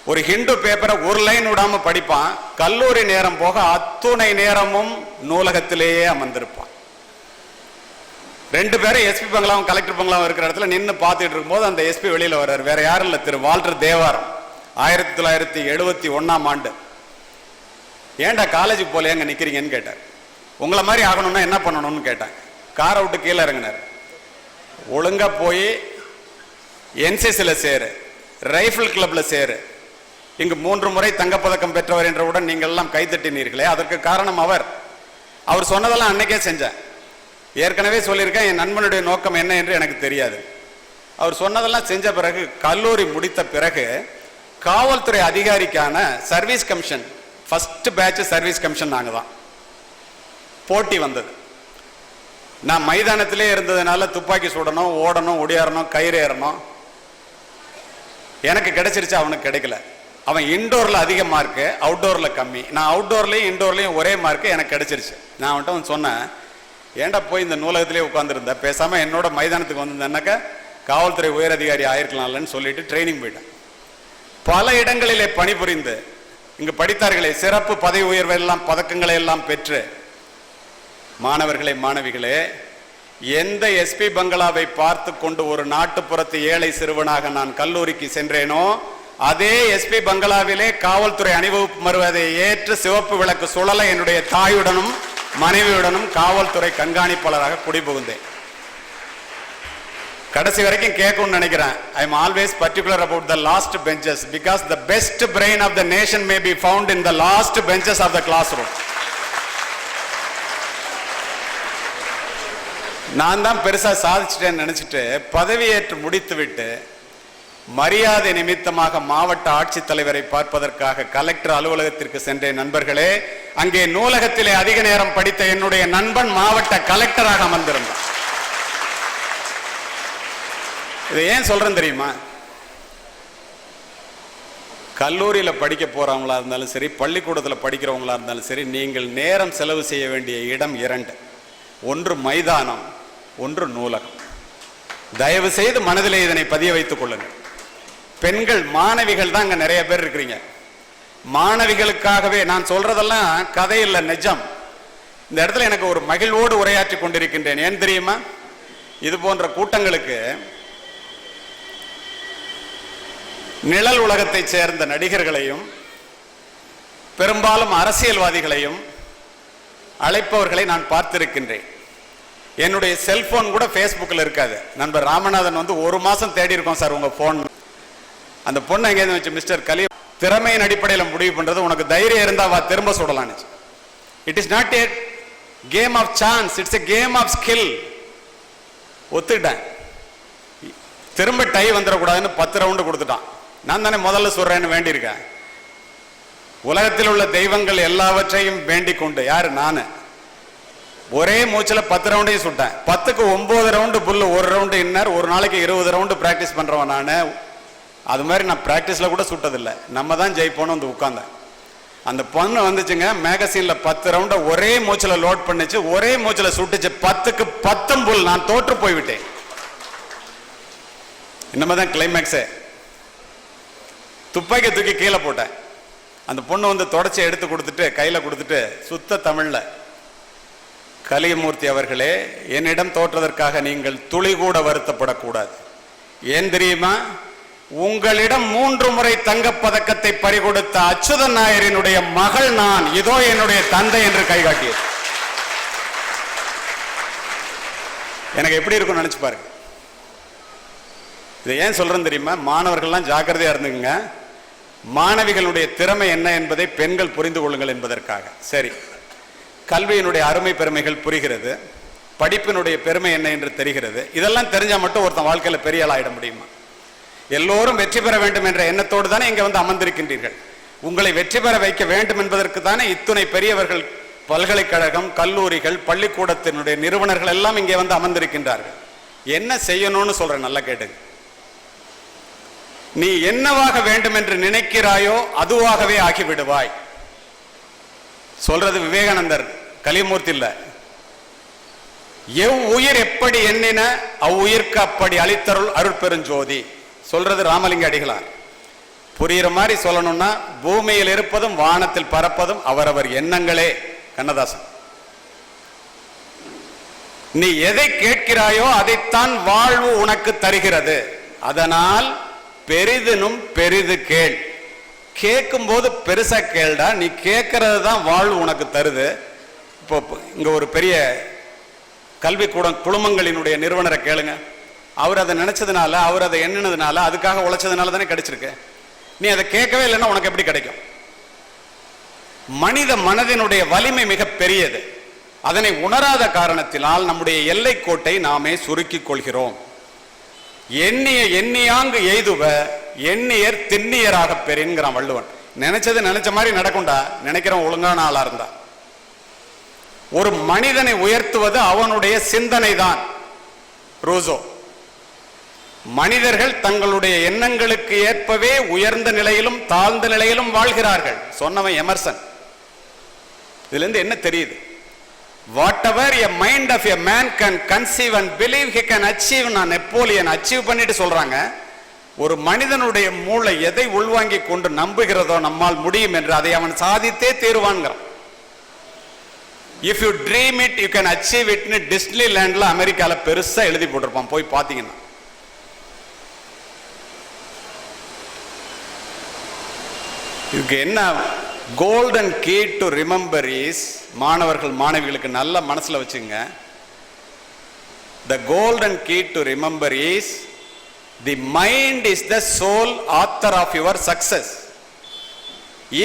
ஒரு ஹிந்து பேப்பரை ஒரு லைன் விடாம படிப்பான். கல்லூரி நேரம் போக அத்துணை நேரமும் நூலகத்திலேயே அமர்ந்திருப்பான். 2 பேரும் எஸ்பி பங்களாவும் கலெக்டர் பங்களாவும் இருக்கிற இடத்துல நின்று பார்த்துட்டு இருக்கும்போது அந்த எஸ்பி வெளியில வர்றாரு. வேற யாரும் இல்லை, திரு வால்டர் தேவாரம். 1971ஆம் ஆண்டு. ஏன்டா காலேஜுக்கு போல எங்க நிக்கிறீங்கன்னு கேட்டார். உங்களை மாதிரி ஆகணும்னா என்ன பண்ணணும்னு கேட்டாங்க. காரை விட்டு கீழே இறங்கினார். ஒழுங்கா போய் என்சிசில சேரு, ரைபிள் கிளப்ல சேரு, இங்கு 3 முறை தங்கப்பதக்கம் பெற்றவர் என்றவுடன் நீங்கள் எல்லாம் கைத்தட்டினீர்களே, அதற்கு காரணம் அவர் சொன்னதெல்லாம் அன்னைக்கே செஞ்சேன். ஏற்கனவே சொல்லியிருக்கேன், என் நண்பனுடைய நோக்கம் என்ன என்று எனக்கு தெரியாது. அவர் சொன்னதெல்லாம் செஞ்ச பிறகு, கல்லூரி முடித்த பிறகு காவல்துறை அதிகாரிக்கான service commission, first batch service commission நாங்க தான். போட்டி வந்தது. நான் மைதானத்திலே இருந்ததுனால துப்பாக்கி சுடணும், ஓடணும், ஒடியாரணும், கயிறு ஏறணும். எனக்கு கிடைச்சிருச்சு, அவனுக்கு கிடைக்கல. அவன் இன்டோர்ல அதிக மார்க்கு, அவுட்டோர்ல கம்மி. நான் அவுட்டோர்லையும் இன்டோர்லையும் ஒரே மார்க்கு எனக்கு கிடைச்சிருச்சு. நான் அவன்கிட்ட அவன் சொன்னேன், ஏன்டா போய் இந்த நூலகத்திலே உட்காந்துருந்த, பேசாம என்னோட மைதானத்துக்கு வந்திருந்தேன்னாக்கா காவல்துறை உயர் அதிகாரி ஆயிருக்கலாம்லன்னு சொல்லிட்டு ட்ரைனிங் போயிட்டேன். பல இடங்களிலே பணிபுரிந்து இங்கு படித்தார்களே, சிறப்பு பதவி உயர்வெல்லாம் பதக்கங்களை எல்லாம் பெற்று, மாணவர்களே மாணவிகளே, எந்த எஸ்பி பங்களாவை பார்த்து கொண்டு ஒரு நாட்டுப்புறத்து ஏழை சிறுவனாக நான் கல்லூரிக்கு சென்றேனோ, அதே எஸ்பி பங்களாவிலே காவல்துறை அணிவகுப்பு வருவதை ஏற்று சிவப்பு விளக்கு சுழல என்னுடைய தாயுடனும் மனைவியுடனும் காவல்துறை கண்காணிப்பாளராக குடிபுகுந்தேன். கடைசி வரைக்கும் கேட்கணும்னு நினைக்கிறேன். I am always particular about the last benches because the best brain of the nation may be found in the last benches of the classroom. நான் தான் பெருசா சாதிச்சிட்டேன்னு நினைச்சிட்டு பதவியேற்று முடித்து விட்டு மரியாதை நிமித்தமாக மாவட்ட ஆட்சித்தலைவரை பார்ப்பதற்காக கலெக்டர் அலுவலகத்திற்கு சென்றேன். நண்பர்களே, அங்கே நூலகத்திலே அதிக நேரம் படித்த என்னுடைய நண்பன் மாவட்ட கலெக்டராக அமர்ந்திருந்தான். இதை ஏன் சொல்றேன் தெரியுமா? கல்லூரியில் படிக்க போறவங்களா இருந்தாலும் சரி, பள்ளிக்கூடத்தில் படிக்கிறவங்களா இருந்தாலும் சரி, நீங்கள் நேரம் செலவு செய்ய வேண்டிய இடம் 2. ஒன்று மைதானம், ஒன்று நூலகம். தயவு செய்து மனதிலே இதனை பதிய வைத்துக் கொள்ளுங்கள். பெண்கள் மாணவிகள் தான் அங்க நிறைய பேர் இருக்கிறீங்க. மாணவிகளுக்காகவே நான் சொல்றதெல்லாம் கதை இல்லை, நிஜம். இந்த இடத்துல எனக்கு ஒரு மகிழ்வோடு உரையாற்றி கொண்டிருக்கின்றேன். ஏன் தெரியுமா? இது போன்ற கூட்டங்களுக்கு நிழல் உலகத்தை சேர்ந்த நடிகர்களையும் பெரும்பாலும் அரசியல்வாதிகளையும் அழைப்பவர்களை நான் பார்த்திருக்கின்றேன். என்னுடைய செல்போன் கூட ஃபேஸ்புக்கில் இருக்காது. நண்பர் ராமநாதன் வந்து 1 மாசம் தேடி இருக்கோம் சார் உங்க போன். அந்த பொண்ணு எங்கேருந்து வச்சு, மிஸ்டர் கலி, திறமையின் அடிப்படையில் முடிவு பண்றது, உனக்கு தைரியம் இருந்தா வா திரும்ப சுடலான்னு. It is not a game of chance, it's a game of skill. ஒத்துக்கிட்டேன். திரும்ப டை வந்துடக்கூடாதுன்னு 10 ரவுண்டு கொடுத்துட்டான். நான் தானே முதல்ல சொல்றேன்னு வேண்டியிருக்கேன். உலகத்தில் உள்ள தெய்வங்கள் எல்லாவற்றையும் வேண்டிக் கொண்டு, யாரு? நானு. ஒரே மூச்சில் 10 ரவுண்டையும் சுட்டேன். 10க்கு 9 ரவுண்டு புல்லு, 1 ரவுண்டு இன்னர். ஒரு நாளைக்கு 20 ரவுண்டு பிராக்டிஸ் பண்றவன் நானு. அது மாதிரி நான் பிராக்டிஸ்ல கூட சுட்டதில்லை. நம்ம தான் ஜெயிப்போன்னு வந்து உட்கார்ந்தேன். அந்த பொண்ணு வந்துச்சுங்க, மேகசின்ல 10 ரவுண்ட ஒரே மூச்சில் லோட் பண்ணிச்சு, ஒரே மூச்சில் சுட்டுச்சு. 10க்கு 10 புல். நான் தோற்று போய்விட்டேன். இன்னமே கிளைமேக்ஸே. துப்பாக்கி தூக்கி கீழே போட்டேன். அந்த பொண்ணு வந்து தொடச்சி எடுத்து கொடுத்துட்டு கையில கொடுத்துட்டு சுத்த தமிழ்ல, கலியமூர்த்தி அவர்களே, என்னிடம் தோற்றதற்காக நீங்கள் துளி கூட வருத்தப்படக்கூடாது. ஏன் தெரியுமா? உங்களிடம் 3 முறை தங்கப்பதக்கத்தை பறிகொடுத்த அச்சுதன் நாயரினுடைய மகள் நான். இதோ என்னுடைய தந்தை என்று கைகாட்டியது. எனக்கு எப்படி இருக்கும் நினைச்சு பாருங்க. இதை ஏன் சொல்றேன் தெரியுமா? மாணவர்கள்லாம் ஜாக்கிரதையா இருந்துங்க. மாணவிகளுடைய திறமை என்ன என்பதை பெண்கள் புரிந்து கொள்ளுங்கள் என்பதற்காக. சரி, கல்வியினுடைய அருமை பெருமைகள் புரிகிறது, படிப்பினுடைய பெருமை என்ன என்று தெரிகிறது. இதெல்லாம் தெரிஞ்சா மட்டும் ஒருத்தன் வாழ்க்கையில பெரிய ஆளாயிட முடியுமா? எல்லோரும் வெற்றி பெற வேண்டும் என்ற எண்ணத்தோடு தானே இங்க வந்து அமர்ந்திருக்கின்றீர்கள். உங்களை வெற்றி பெற வைக்க வேண்டும் என்பதற்கு தானே இத்துணை பெரியவர்கள், பல்கலைக்கழகம், கல்லூரிகள், பள்ளிக்கூடத்தினுடைய நிறுவனர்கள் எல்லாம் இங்கே வந்து அமர்ந்திருக்கின்றார்கள். என்ன செய்யணும்னு சொல்றேன், நல்லா கேட்டுங்க. நீ என்னவாக வேண்டும் என்று நினைக்கிறாயோ அதுவாகவே ஆகிவிடுவாய். சொல்றது விவேகானந்தர், கலிமூர்த்தி இல்ல. உயிர் எப்படி எண்ணின அவ்வுயிர்க்கு அப்படி அளித்தருள் அருட்பெருஞ்சோதி. சொல்றது ராமலிங்க அடிகளார். புரியுற மாதிரி சொல்லணும்னா, பூமியில் இருப்பதும் வானத்தில் பறப்பதும் அவரவர் எண்ணங்களே. கண்ணதாசன். நீ எதை கேட்கிறாயோ அதைத்தான் வாழ்வு உனக்கு தருகிறது. அதனால் பெரிதினும் பெரிது கேள். கேட்கும் போது பெருசா கேள்டா. நீ கேட்கறது தான் வாழ்வு உனக்கு தருது. இப்போ இங்க ஒரு பெரிய கல்வி குழுமங்களினுடைய நிறுவனரை கேளுங்க. அவர் அதை நினைச்சதுனால, அவர் அதை எண்ணினதுனால, அதுக்காக உழைச்சதுனால தானே கிடைச்சிருக்கு. நீ அதை கேட்கவே இல்லைன்னா உனக்கு எப்படி கிடைக்கும்? மனித மனதினுடைய வலிமை மிக பெரியது. அதனை உணராத காரணத்தினால் நம்முடைய எல்லை கோட்டை நாமே சுருக்கிக் கொள்கிறோம். எண்ணிய எண்ணியாங்கு எய்துவ எண்ணியர் திண்ணியராக பெறுங்கிறான் வள்ளுவன். நினைச்சது நினைச்ச மாதிரி நடக்கும்டா, நினைக்கிறவன் ஒழுங்கான ஆளா இருந்தா. ஒரு மனிதனை உயர்த்துவது அவனுடைய சிந்தனை தான். ரூசோ. மனிதர்கள் தங்களுடைய எண்ணங்களுக்கு ஏற்பவே உயர்ந்த நிலையிலும் தாழ்ந்த நிலையிலும் வாழ்கிறார்கள் சொன்னவன் எமர்சன். இதுல இருந்து என்ன தெரியுது? whatever a mind of a man can conceive and believe he can achieve. நான் நெப்போலியன் அச்சீவ் பண்ணிட்டு சொல்றாங்க. ஒரு மனிதனுடைய மூளை எதை உள்வாங்கி கொண்டு நம்புகிறதோ நம்மால் முடியும் என்று அதை அவன் சாதித்தே தீருவான்கிறான். if you dream it you can achieve it னு டிஸ்னி லேண்ட்ல அமெரிக்கால பெருசா எழுதி போட்டிருப்பான், போய் பாத்தீங்கன்னா. இதுக்கு என்ன golden key to remember is, மாணவர்கள் மாணவிகளுக்கு நல்ல மனசுல வச்சுங்க. the golden key to remember is the mind is the sole author of your success.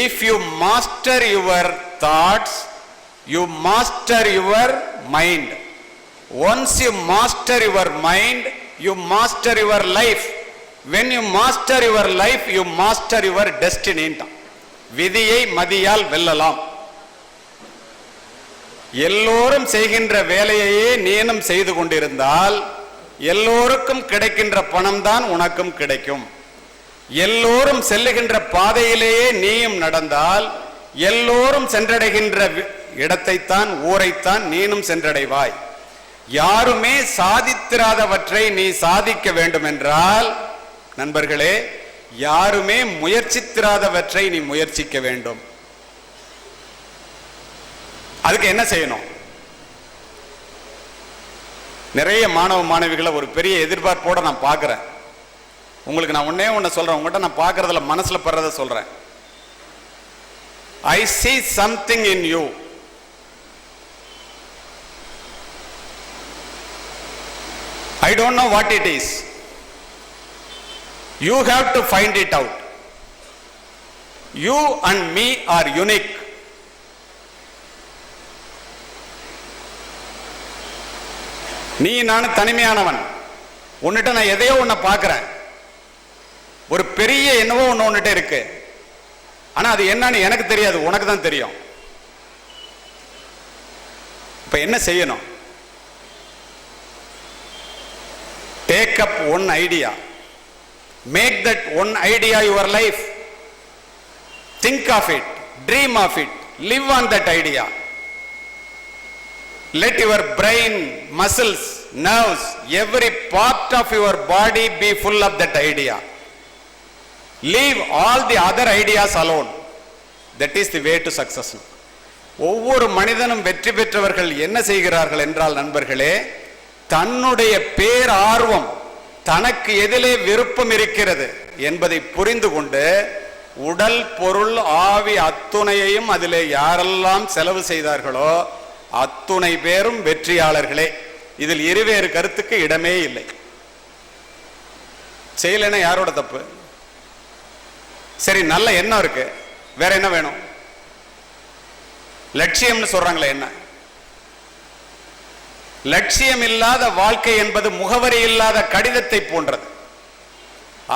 if you master your thoughts you master your mind. once you master your mind you master your life. when you master your life you master your destiny. விதியை மதியால் வெல்லலாம். எல்லோரும் செய்கின்ற வேலையையே நீனும் செய்து கொண்டிருந்தால் எல்லோருக்கும் கிடைக்கின்ற பணம் தான் உனக்கும் கிடைக்கும். எல்லோரும் செல்லுகின்ற பாதையிலேயே நீயும் நடந்தால் எல்லோரும் சென்றடைகின்ற இடத்தைத்தான், ஊரைத்தான் நீனும் சென்றடைவாய். யாருமே சாதித்திராதவற்றை நீ சாதிக்க வேண்டும் என்றால் நண்பர்களே, யாருமே முயற்சித்திராதவற்றை நீ முயற்சிக்க வேண்டும். அதுக்கு என்ன செய்யணும்? நிறைய மாணவ மாணவிகளை ஒரு பெரிய எதிர்பார்ப்போட நான் பார்க்கிறேன். உங்களுக்கு நான் ஒண்ணே சொல்றேன், உங்ககிட்ட நான் பார்க்கறதுல மனசுல படுறத சொல்றேன். I see something in you. I don't know what it is. You have to find it out. You and me are unique. நீ நான் தனிமையானவன். உன்னிட்ட நான் எதையோ ஒன்ன பார்க்கிறேன். ஒரு பெரிய என்னவோ ஒன்று உன்னிட்ட இருக்கு. ஆனா அது என்னன்னு எனக்கு தெரியாது, உனக்கு தான் தெரியும். இப்ப என்ன செய்யணும்? Take up one idea. Make that one idea your life. Think of it, dream of it, live on that idea. Let your brain, muscles, nerves, every part of your body be full of that idea. Leave all the other ideas alone. That is the way to success. ஒவ்வொரு மனிதனும் வெற்றி பெற்றவர்கள் என்ன செய்கிறார்கள் என்றால் நண்பர்களே, தன்னுடைய பேர் ஆர்வம், தனக்கு எதிலே விருப்பம் இருக்கிறது என்பதை புரிந்து கொண்டு உடல் பொருள் ஆவி அத்துணையையும் அதிலே யாரெல்லாம் செலவு செய்தார்களோ அத்துணை பேரும் வெற்றியாளர்களே. இதில் இருவேறு கருத்துக்கு இடமே இல்லை. செய்யலைன்னா யாரோட தப்பு? சரி, நல்ல எண்ணம் இருக்கு, வேற என்ன வேணும்? லட்சியம்னு சொல்றாங்களே என்ன? லட்சியம் இல்லாத வாழ்க்கை என்பது முகவரி இல்லாத கடிதத்தை போன்றது.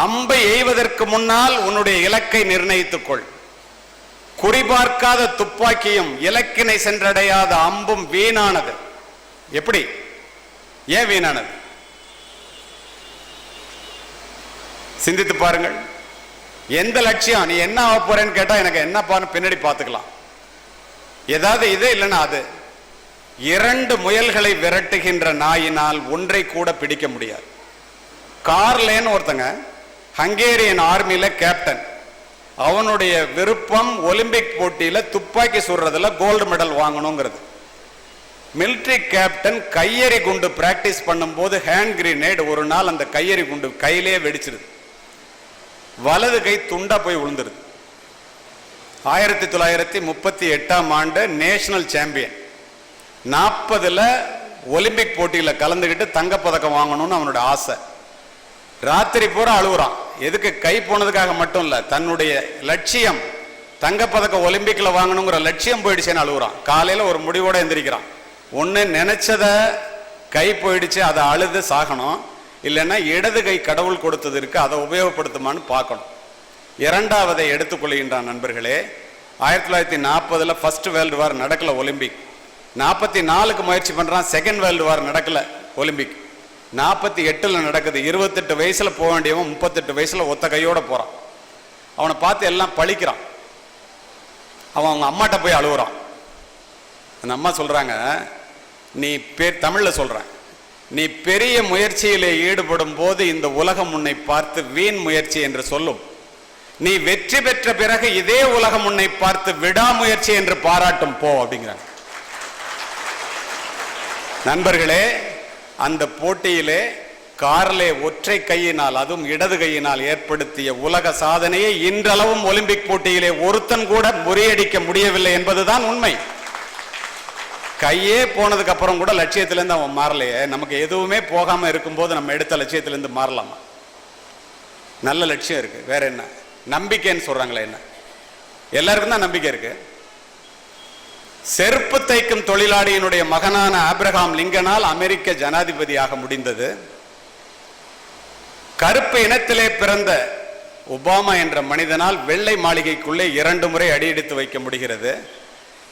அம்பை எய்வதற்கு முன்னால் உன்னுடைய இலக்கை நிர்ணயித்துக் கொள். குறிபார்க்காத துப்பாக்கியும் இலக்கினை சென்றடையாத அம்பும் வீணானது. எப்படி? ஏன் வீணானது? சிந்தித்து பாருங்கள். எந்த லட்சியம்? நீ என்ன ஆக போறேன்னு கேட்டா எனக்கு என்ன பின்னாடி பார்த்துக்கலாம், ஏதாவது இது இல்லைன்னா அது. 2 முயல்களை விரட்டுகின்ற நாயினால் ஒன்றை கூட பிடிக்க முடியாது. கார்லேன்னு ஒருத்தங்க ஹங்கேரியன் ஆர்மியில கேப்டன். அவனுடைய விருப்பம் ஒலிம்பிக் போட்டியில துப்பாக்கி சுடுறதுல கோல்டு மெடல் வாங்கணுங்கிறது. மிலிட்டரி கேப்டன் கையெறி குண்டு பிராக்டிஸ் பண்ணும்போது ஹேண்ட் கிரீனேட் ஒரு நாள் அந்த கையெறி குண்டு கையிலே வெடிச்சிருது. வலது கை துண்டா போய் விழுந்துருது. 1938ஆம் ஆண்டு நேஷனல் சாம்பியன். 40ல் ஒலிம்பிக் போட்டியில் கலந்துக்கிட்டு தங்கப்பதக்கம் வாங்கணும்னு அவனுடைய ஆசை. ராத்திரி பூரா அழுகுறான். எதுக்கு? கை போனதுக்காக மட்டும் இல்லை, தன்னுடைய லட்சியம் தங்கப்பதக்கம் ஒலிம்பிக்கில் வாங்கணுங்கிற லட்சியம் போயிடுச்சேன்னு அழுகுறான். காலையில் ஒரு முடிவோட எந்திரிக்கிறான். ஒன்று நினைச்சத கை போயிடுச்சு, அதை அழுது சாகணும், இல்லைன்னா இடது கை கடவுள் கொடுத்தது இருக்கு, அதை உபயோகப்படுத்துமான்னு பார்க்கணும். 2வதை எடுத்துக்கொள்கின்றான். நண்பர்களே, 1940ல் ஃபர்ஸ்ட் வேர்ல்டு வார் நடக்கல ஒலிம்பிக். 44க்கு முயற்சி பண்றான், செகண்ட் வேர்ல்டு வார் நடக்கல ஒலிம்பிக். 48ல் நடக்குது. 28 வயசுல போக வேண்டியவன் 38 வயசுல ஒத்த கையோட போறான். அவனை பார்த்து எல்லாம் பழிக்கிறான். அவன் அவங்க அம்மாட்ட போய் அழுகுறான். அந்த அம்மா சொல்றாங்க, நீ தமிழ்ல சொல்றேன், நீ பெரிய முயற்சியிலே ஈடுபடும் போது இந்த உலகம் உன்னை பார்த்து வீண் முயற்சி என்று சொல்லும். நீ வெற்றி பெற்ற பிறகு இதே உலகம் உன்னை பார்த்து விடாமுயற்சி என்று பாராட்டும் போ அப்படிங்கிறாங்க. நண்பர்களே, அந்த போட்டியிலே கார்லே ஒற்றை கையினால், அதுவும் இடது கையினால் ஏற்படுத்திய உலக சாதனையை இன்றளவும் ஒலிம்பிக் போட்டியிலே ஒருத்தன் கூட முறியடிக்க முடியவில்லை என்பதுதான் உண்மை. கையே போனதுக்கு அப்புறம் கூட லட்சியத்திலிருந்து அவன் மாறலையே. நமக்கு எதுவுமே போகாம இருக்கும்போது நம்ம எடுத்த லட்சியத்திலிருந்து மாறலாமா? நல்ல லட்சியம் இருக்கு, வேற என்ன? நம்பிக்கைன்னு சொல்றாங்களே என்ன? எல்லாருக்கும் தான் நம்பிக்கை இருக்கு. செருப்பு தைக்கும் தொழிலாளியினுடைய மகனான ஆப்ரஹாம் லிங்கனால் அமெரிக்க ஜனாதிபதியாக முடிந்தது. கருப்பு இனத்திலே பிறந்த ஒபாமா என்ற மனிதனால் வெள்ளை மாளிகைக்குள்ளே 2 முறை அடியெடுத்து வைக்க முடிகிறது.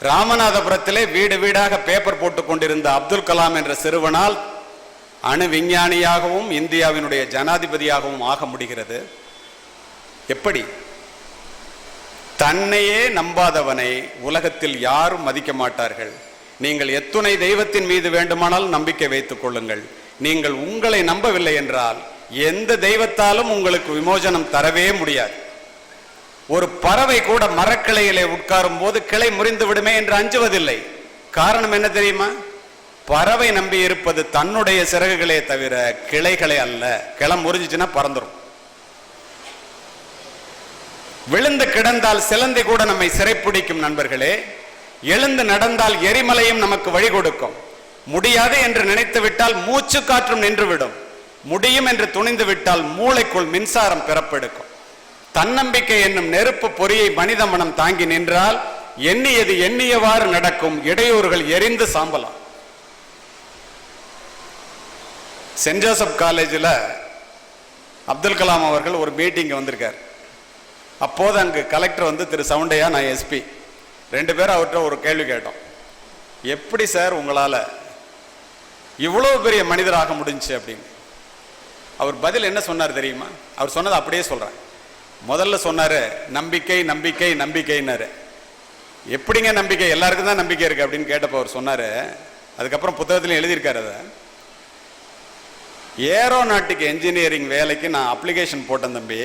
ராமநாதபுரத்திலே வீடு வீடாக பேப்பர் போட்டுக் கொண்டிருந்த அப்துல் கலாம் என்ற சிறுவனால் அணு விஞ்ஞானியாகவும் இந்தியாவினுடைய ஜனாதிபதியாகவும் ஆக முடிகிறது. எப்படி? தன்னையே நம்பாதவனை உலகத்தில் யாரும் மதிக்க மாட்டார்கள். நீங்கள் எத்துணை தெய்வத்தின் மீது வேண்டுமானால் நம்பிக்கை வைத்துக் கொள்ளுங்கள். நீங்கள் உங்களை நம்பவில்லை என்றால் எந்த தெய்வத்தாலும் உங்களுக்கு விமோசனம் தரவே முடியாது. ஒரு பறவை கூட மரக்கிளையிலே உட்காரும் போது கிளை முறிந்து விடுமே என்று அஞ்சுவதில்லை. காரணம் என்ன தெரியுமா? பறவை நம்பி இருப்பது தன்னுடைய சிறகுகளே தவிர கிளைகளை அல்ல. கிளை முறிஞ்சிச்சுன்னா பறந்துடும். விழுந்து கிடந்தால் சிலந்தி கூட நம்மை சிறைப்பிடிக்கும் நண்பர்களே. எழுந்து நடந்தால் எரிமலையும் நமக்கு வழி கொடுக்கும். முடியாது என்று நினைத்து விட்டால் மூச்சு காற்றும் நின்றுவிடும். முடியும் என்று துணிந்து விட்டால் மூளைக்குள் மின்சாரம் பிறப்பெடுக்கும். தன்னம்பிக்கை என்னும் நெருப்பு பொறியை மனித மனம் தாங்கி நின்றால் எண்ணியது எண்ணியவாறு நடக்கும். இடையூறுகள் எரிந்து சாம்பலாம். சென்ட் ஜோசப் காலேஜில் அப்துல் கலாம் அவர்கள் ஒரு மீட்டிங் வந்திருக்கார். அப்போது அங்கு கலெக்டர் வந்து திரு சவுண்டையா, நான் எஸ்பி, 2 பேரும் அவர்கிட்ட ஒரு கேள்வி கேட்டோம். எப்படி சார் உங்களால் இவ்வளோ பெரிய மனிதராக முடிஞ்சு அப்படின்னு. அவர் பதில் என்ன சொன்னார் தெரியுமா? அவர் சொன்னதை அப்படியே சொல்கிறேன். முதல்ல சொன்னார், நம்பிக்கை நம்பிக்கை நம்பிக்கைன்னாரு. எப்படிங்க நம்பிக்கை? எல்லாருக்கும் தான் நம்பிக்கை இருக்கு அப்படின்னு கேட்டப்போ அவர் சொன்னார். அதுக்கப்புறம் புத்தகத்திலையும் எழுதியிருக்காரு, அதை ஏரோநாட்டிக் என்ஜினியரிங் வேலைக்கு நான் அப்ளிகேஷன் போட்டேன் தம்பி.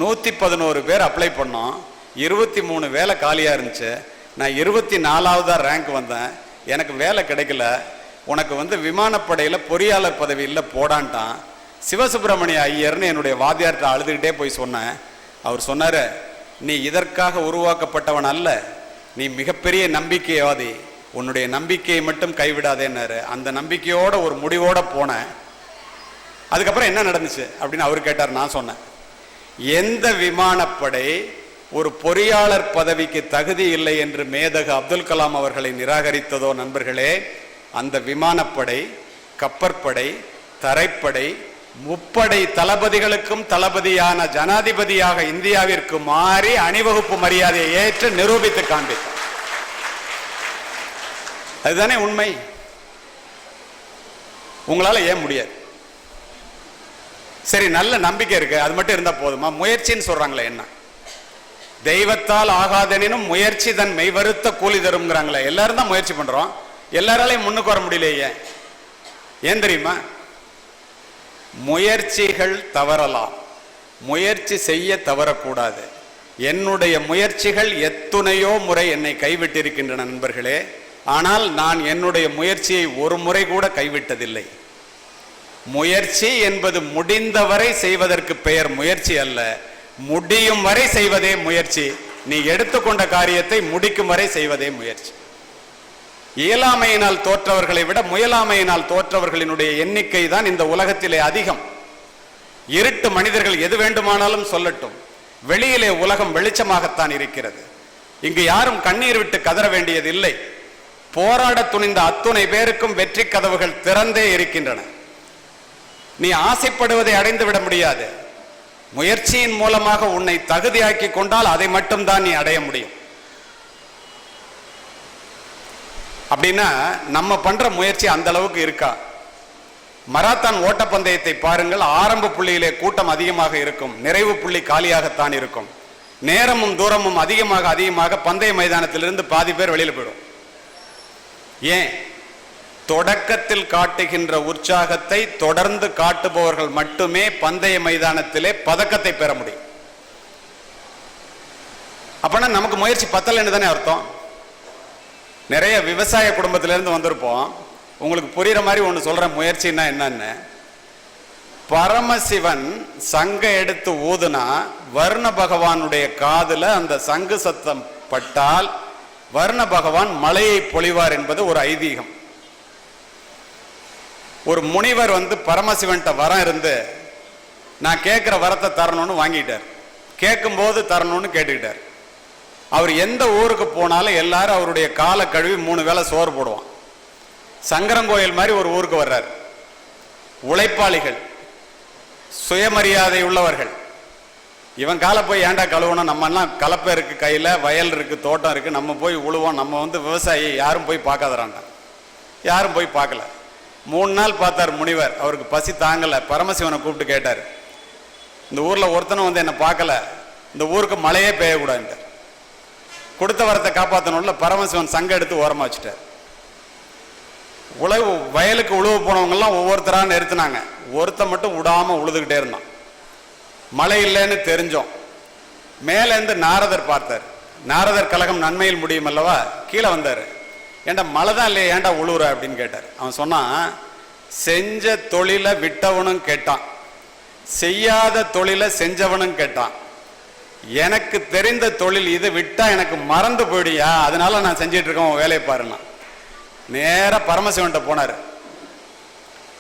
111 பேர் அப்ளை பண்ணோம். 23 வேலை காலியாக இருந்துச்சு. நான் 24வது ரேங்க் வந்தேன். எனக்கு வேலை கிடைக்கல. உனக்கு வந்து விமானப்படையில் பொறியாளர் பதவி இல்லை போடான்ட்டான். சிவசுப்பிரமணிய ஐயர்னு என்னுடைய வாத்தியார்கிட்ட அழுதுகிட்டே போய் சொன்னேன். அவர் சொன்னார், நீ இதற்காக உருவாக்கப்பட்டவன் அல்ல, நீ மிகப்பெரிய நம்பிக்கைவாதி, உன்னுடைய நம்பிக்கையை மட்டும் கைவிடாதேன்னாரு. அந்த நம்பிக்கையோட ஒரு முடிவோட போனேன். அதுக்கப்புறம் என்ன நடந்துச்சு அப்படின்னு அவர் கேட்டார். நான் சொன்னேன், எந்த விமானப்படை ஒரு பொறியாளர் பதவிக்கு தகுதி இல்லை என்று மேதகு அப்துல் கலாம் அவர்களை நிராகரித்ததோ நண்பர்களே, அந்த விமானப்படை, கப்பற்படை, தரைப்படை, முப்படை தளபதிகளுக்கும் தளபதியான ஜனாதிபதியாக இந்தியாவிற்கு மாறி அணிவகுப்பு மரியாதையை ஏற்று நிரூபித்து காண்பித்தார். அதுதானே உண்மை. உங்களால ஏன் முடியாது? சரி, நல்ல நம்பிக்கை இருக்கு, அது மட்டும் இருந்தா போதுமா? முயற்சின்னு சொல்றாங்களே, என்ன தெய்வத்தால் ஆகாதெனினும் முயற்சி தன் மெய்வருத்த கூலி தரும்ங்கிறாங்களே. எல்லாரும் தான் முயற்சி பண்றோம், எல்லாராலையும் முன்னுக்கு வர முடியலையே. ஏன் தெரியுமா? முயற்சிகள் தவறலாம், முயற்சி செய்ய தவறக்கூடாது. என்னுடைய முயற்சிகள் எத்துணையோ முறை என்னை கைவிட்டிருக்கின்றன நண்பர்களே. ஆனால் நான் என்னுடைய முயற்சியை ஒரு முறை கூட கைவிட்டதில்லை. முயற்சி என்பது முடிந்தவரை செய்வதற்கு பெயர் முயற்சி அல்ல, முடியும் வரை செய்வதே முயற்சி. நீ எடுத்துக்கொண்ட காரியத்தை முடிக்கும் வரை செய்வதே முயற்சி. இயலாமையினால் தோற்றவர்களை விட முயலாமையினால் தோற்றவர்களினுடைய எண்ணிக்கை தான் இந்த உலகத்திலே அதிகம். இருட்டு மனிதர்கள் எது வேண்டுமானாலும் சொல்லட்டும், வெளியிலே உலகம் வெளிச்சமாகத்தான் இருக்கிறது. இங்கு யாரும் கண்ணீர் விட்டு கதற வேண்டியதில்லை. போராட துணிந்த அத்துணை பேருக்கும் வெற்றி கதவுகள் திறந்தே இருக்கின்றன. நீ ஆசைப்படுவதை அடைந்து விட முடியாது. முயற்சியின் மூலமாக உன்னை தகுதியாக்கி கொண்டால் அதை மட்டும்தான் நீ அடைய முடியும். அப்படின்னா நம்ம பண்ற முயற்சி அந்த அளவுக்கு இருக்கா? மராத்தான் ஓட்டப்பந்தயத்தை பாருங்கள். ஆரம்ப புள்ளியிலே கூட்டம் அதிகமாக இருக்கும், நிறைவு புள்ளி காலியாகத்தான் இருக்கும். நேரமும் தூரமும் அதிகமாக அதிகமாக பந்தய மைதானத்திலிருந்து பாதி பேர் வெளியில போயிடும். ஏன்? தொடக்கத்தில் காட்டுகின்ற உற்சாகத்தை தொடர்ந்து காட்டுபவர்கள் மட்டுமே பந்தய மைதானத்திலே பதக்கத்தை பெற முடியும். அப்பனா நமக்கு முயற்சி பத்தலைன்னு தானே அர்த்தம். நிறைய விவசாய குடும்பத்திலிருந்து வந்திருப்போம். உங்களுக்கு புரியுற மாதிரி ஒன்று சொல்றேன், முயற்சின்னா என்னன்னு. பரமசிவன் சங்க எடுத்து ஊதுனா வர்ண பகவானுடைய காதுல அந்த சங்கு சத்தம் பட்டால் வர்ண பகவான் மழையை பொழிவார் என்பது ஒரு ஐதீகம். ஒரு முனிவர் பரமசிவன்ட்ட வரம் இருந்து நான் கேட்கிற வரத்தை தரணும்னு வாங்கிட்டார். கேட்கும் போது தரணும்னு கேட்டுக்கிட்டார். அவர் எந்த ஊருக்கு போனாலும் எல்லாரும் அவருடைய காலை கழுவி 3 வேளை சோறு போடுவான். சங்கரங்கோயில் மாதிரி ஒரு ஊருக்கு வர்றார். உழைப்பாளிகள், சுயமரியாதை உள்ளவர்கள். இவன் காலை போய் ஏண்டா கழுவணும்? நம்ம எல்லாம் கலப்பை இருக்கு, கையில வயல் இருக்கு, தோட்டம் இருக்கு, நம்ம போய் உழுவோம். நம்ம விவசாயி, யாரும் போய் பார்க்காதறான்டா. யாரும் போய் பார்க்கல. 3 நாள் பார்த்தார் முனிவர். அவருக்கு பசி தாங்கல. பரமசிவனை கூப்பிட்டு கேட்டார், இந்த ஊர்ல ஒருத்தனும் என்னை பார்க்கல, இந்த ஊருக்கு மழையே பெய்யக்கூடாது. கொடுத்த வரத்தை காப்பாற்றணும்ல, பரமசிவன் சங்க எடுத்து ஓரமா வச்சுட்டார். உழவு வயலுக்கு உழுவு போனவங்க எல்லாம் ஒவ்வொருத்தரா நிறுத்தினாங்க. ஒருத்த மட்டும் விடாம உழுதுகிட்டே இருந்தான். மழை இல்லைன்னு தெரிஞ்சோம். மேலேருந்து நாரதர் பார்த்தார். நாரதர் கழகம் நன்மையில் முடியும் அல்லவா? கீழே வந்தார். ஏண்டா மழை தான் இல்லையா, ஏண்டா உழுவுற அப்படின்னு கேட்டார். அவன் சொன்னான், செஞ்ச தொழிலை விட்டவனும் கேட்டான், செய்யாத தொழிலை செஞ்சவனும் கேட்டான். எனக்கு தெரிந்த தொழில் இது, விட்டா எனக்கு மறந்து போயிடுயா, அதனால நான் செஞ்சிட்டு இருக்கேன், வேலையை பாருன்னா. நேர பரமசிவன்ட்ட போனார்.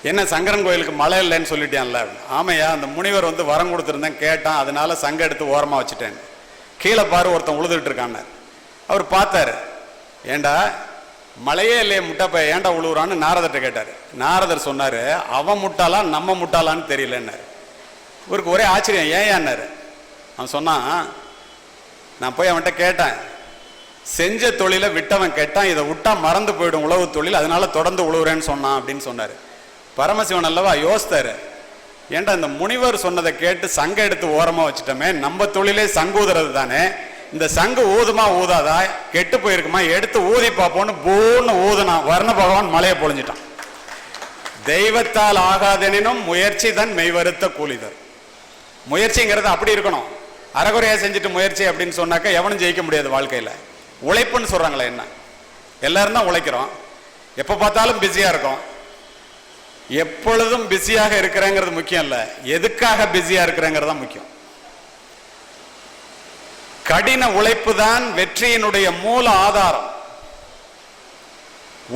என்ன சங்கரன் கோயிலுக்கு மழை இல்லைன்னு சொல்லிட்டேன்ல? ஆமையா, அந்த முனிவர் வரம் கொடுத்துருந்தேன், கேட்டான், அதனால சங்க எடுத்து ஓரமா வச்சுட்டேன். கீழே பாரு, ஒருத்தன் உழுதுட்டு இருக்கான். அவர் பார்த்தாரு. ஏண்டா மழையே இல்லையே முட்டப்ப, ஏண்டா உழுவுறான்னு நாரதர்கிட்ட கேட்டார். நாரதர் சொன்னாரு, அவன் முட்டாளா நம்ம முட்டாளான்னு தெரியலன்னாரு. இவருக்கு ஒரே ஆச்சரியம். ஏன்னாரு. அவன் சொன்னான், நான் போய் அவன்கிட்ட கேட்டேன், செஞ்ச தொழிலை விட்டவன் கேட்டான், இதை விட்டா மறந்து போயிடும் உழவு தொழில், அதனால தொடர்ந்து உழுவுறேன்னு சொன்னான் அப்படின்னு சொன்னாரு. பரமசிவன் அல்லவா யோசித்தாரு. ஏண்டா இந்த முனிவர் சொன்னதை கேட்டு சங்க எடுத்து ஓரமா வச்சுட்டோமே, நம்ம தொழிலே சங்கூதுறது தானே, இந்த சங்கு ஊதுமா ஊதாதா, கெட்டு போயிருக்குமா, எடுத்து ஊதி பார்ப்போன்னு பூன்னு ஊதுனா வர்ண பகவான் மலையை பொழிஞ்சிட்டான். தெய்வத்தால் ஆகாதெனினும் முயற்சி தான் மெய்வருத்த கூலிதர். முயற்சிங்கிறது அப்படி இருக்கணும். அறகுறையா செஞ்சுட்டு முயற்சி அப்படின்னு சொன்னாக்க எவனும் ஜெயிக்க முடியாது வாழ்க்கையில. உழைப்புன்னு சொல்றாங்களே, என்ன எல்லாரும் தான் உழைக்கிறோம், எப்ப பார்த்தாலும் பிஸியா இருக்கும். எப்பொழுதும் பிஸியாக இருக்கிறேங்கிறது முக்கியம் இல்ல, எதுக்காக பிஸியா இருக்கிறேங்கிறது தான் முக்கியம். கடின உழைப்பு தான் வெற்றியினுடைய மூல ஆதாரம்.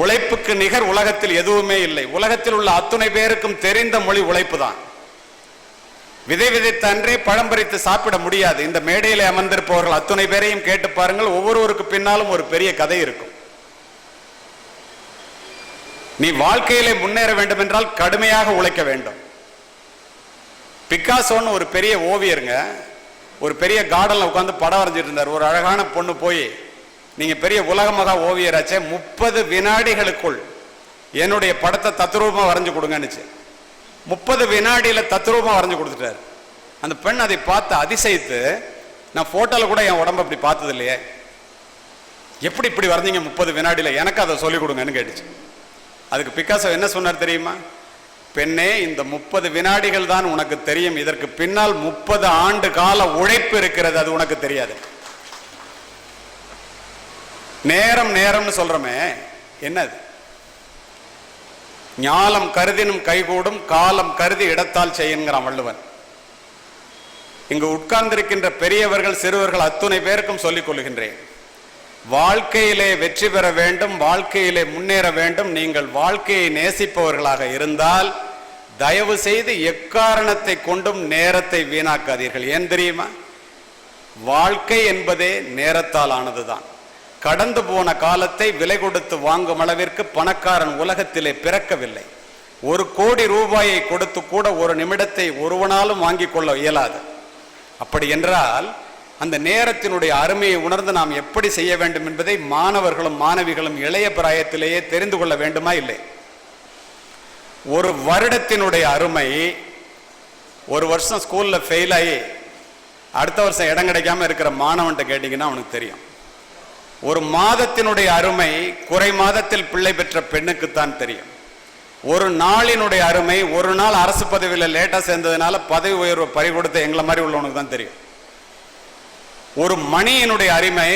உழைப்புக்கு நிகர் உலகத்தில் எதுவுமே இல்லை. உலகத்தில் உள்ள அத்துணை பேருக்கும் தெரிந்த மொழி உழைப்பு தான். விதை விதைத்த அன்றே பழம் பறித்து சாப்பிட முடியாது. இந்த மேடையில அமர்ந்திருப்பவர்கள் அத்துணை பேரையும் கேட்டு பாருங்கள், ஒவ்வொருவருக்கு பின்னாலும் ஒரு பெரிய கதை இருக்கும். நீ வாழ்க்கையிலே முன்னேற வேண்டும் என்றால் கடுமையாக உழைக்க வேண்டும். பிக்காசோன்னு ஒரு பெரிய ஓவியருங்க, ஒரு பெரிய கார்டன்ல உட்கார்ந்து படம் வரைஞ்சிட்டு இருந்தார். ஒரு அழகான பொண்ணு போய், நீங்க பெரிய உலகமகா ஓவியராச்சே, 30 வினாடிகளுக்குள் என்னுடைய படத்தை தத்ரூபமா வரைஞ்சு கொடுங்கன்னுச்சு. 30 வினாடியில தத்ரூபமா வரைஞ்சு கொடுத்துட்டாரு. அந்த பெண் அதை பார்த்து அதிசயித்து, நான் போட்டோல கூட என் உடம்பு அப்படி பார்த்தது இல்லையே, எப்படி இப்படி வரைஞ்சீங்க 30 வினாடியில, எனக்கு அதை சொல்லிக் கொடுங்கன்னு கேட்டுச்சு. அதுக்கு பிக்காசோ என்ன சொன்னார் தெரியுமா? பெண்ணே, இந்த 30 வினாடிகள் தான் உனக்கு தெரியும், இதற்கு பின்னால் 30 ஆண்டு கால உழைப்பு இருக்கிறது, அது உனக்கு தெரியாது. நேரம் நேரம்னு சொல்றமே, என்னது? ஞாலம் கருதினும் கைகூடும், காலம் கருதி இடத்தால் செய்யுங்கிறான் வள்ளுவன். இங்கு உட்கார்ந்திருக்கின்ற பெரியவர்கள் சிறுவர்கள் அத்துணை பேருக்கும் சொல்லிக் கொள்கின்றேன், வாழ்க்கையிலே வெற்றி பெற வேண்டும், வாழ்க்கையிலே முன்னேற வேண்டும். நீங்கள் வாழ்க்கையை நேசிப்பவர்களாக இருந்தால் தயவு செய்து எக்காரணத்தை கொண்டும் நேரத்தை வீணாக்காதீர்கள். ஏன் தெரியுமா? வாழ்க்கை என்பதே நேரத்தால் ஆனதுதான். கடந்து போன காலத்தை விலை கொடுத்து வாங்கும் அளவிற்கு பணக்காரன் உலகத்திலே பிறக்கவில்லை. 1 கோடி ரூபாயை கொடுத்து கூட ஒரு நிமிடத்தை ஒருவனாலும் வாங்கிக் கொள்ள இயலாது. அப்படி என்றால் அந்த நேரத்தினுடைய அருமையை உணர்ந்து நாம் எப்படி செய்ய வேண்டும் என்பதை மாணவர்களும் மாணவிகளும் இளைய பிராயத்திலேயே தெரிந்து கொள்ள வேண்டுமா இல்லை? ஒரு வருடத்தினுடைய அருமை, ஒரு வருஷம் ஸ்கூல்ல ஃபெயில் ஆகி அடுத்த வருஷம் இடம் கிடைக்காம இருக்கிற மாணவன்கிட்ட கேட்டீங்கன்னா அவனுக்கு தெரியும். ஒரு மாதத்தினுடைய அருமை குறை மாதத்தில் பிள்ளை பெற்ற பெண்ணுக்குத்தான் தெரியும். ஒரு நாளினுடைய அருமை, ஒரு நாள் அரசு பதவியில் லேட்டா சேர்ந்ததுனால பதவி உயர்வு பறி கொடுத்த எங்களை மாதிரி உள்ளவனுக்கு தான் தெரியும். ஒரு மணியினுடைய அருமை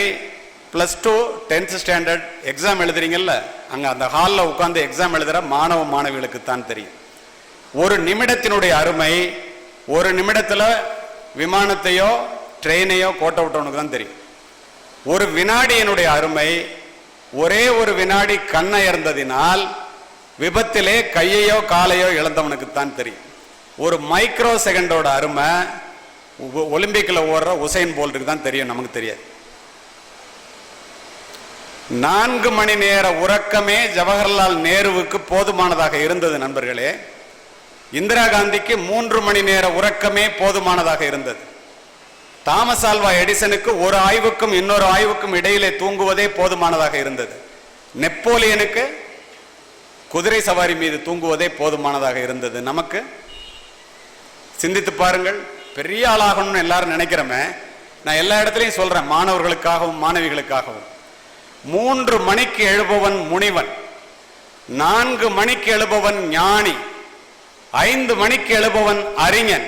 +2 10th ஸ்டாண்டர்ட் எக்ஸாம் எழுதுறீங்கல்ல, அங்க அந்த ஹாலில் உட்கார்ந்து எக்ஸாம் எழுதுற மாணவ மாணவிகளுக்கு தான் தெரியும். ஒரு நிமிடத்தினுடைய அருமை, ஒரு நிமிடத்துல விமானத்தையோ ட்ரெயினையோ கோட்டை விட்டவனுக்கு தான் தெரியும். ஒரு வினாடியினுடைய அருமை, ஒரே ஒரு வினாடி கண்ணயர்ந்ததினால் விபத்திலே கையையோ காலையோ இழந்தவனுக்கு தான் தெரியும். ஒரு மைக்ரோ செகண்டோட அருமை ஒலிம்பிக்ல ஓடுற உசைன் போல்ட்டுக்கு தான் தெரியும், நமக்கு தெரியாது. 4 மணி நேர உறக்கமே ஜவஹர்லால் நேருவுக்கு போதுமானதாக இருந்தது நண்பர்களே. இந்திரா காந்திக்கு 3 மணி நேர உறக்கமே போதுமானதாக இருந்தது. தாமஸ் ஆல்வா எடிசனுக்கு ஒரு ஆய்வுக்கும் இன்னொரு ஆய்வுக்கும் இடையிலே தூங்குவதே போதுமானதாக இருந்தது. நெப்போலியனுக்கு குதிரை சவாரி மீது தூங்குவதே போதுமானதாக இருந்தது. நமக்கு சிந்தித்து பாருங்கள். பெரிய ஆளாகணும்னு எல்லாரும் நினைக்கிறோமே, நான் எல்லா இடத்துலையும் சொல்றேன், மாணவர்களுக்காகவும் மாணவிகளுக்காகவும். 3 மணிக்கு எழுபவன் முனிவன், 4 மணிக்கு எழுபவன் ஞானி, 5 மணிக்கு எழுபவன் அறிஞன்,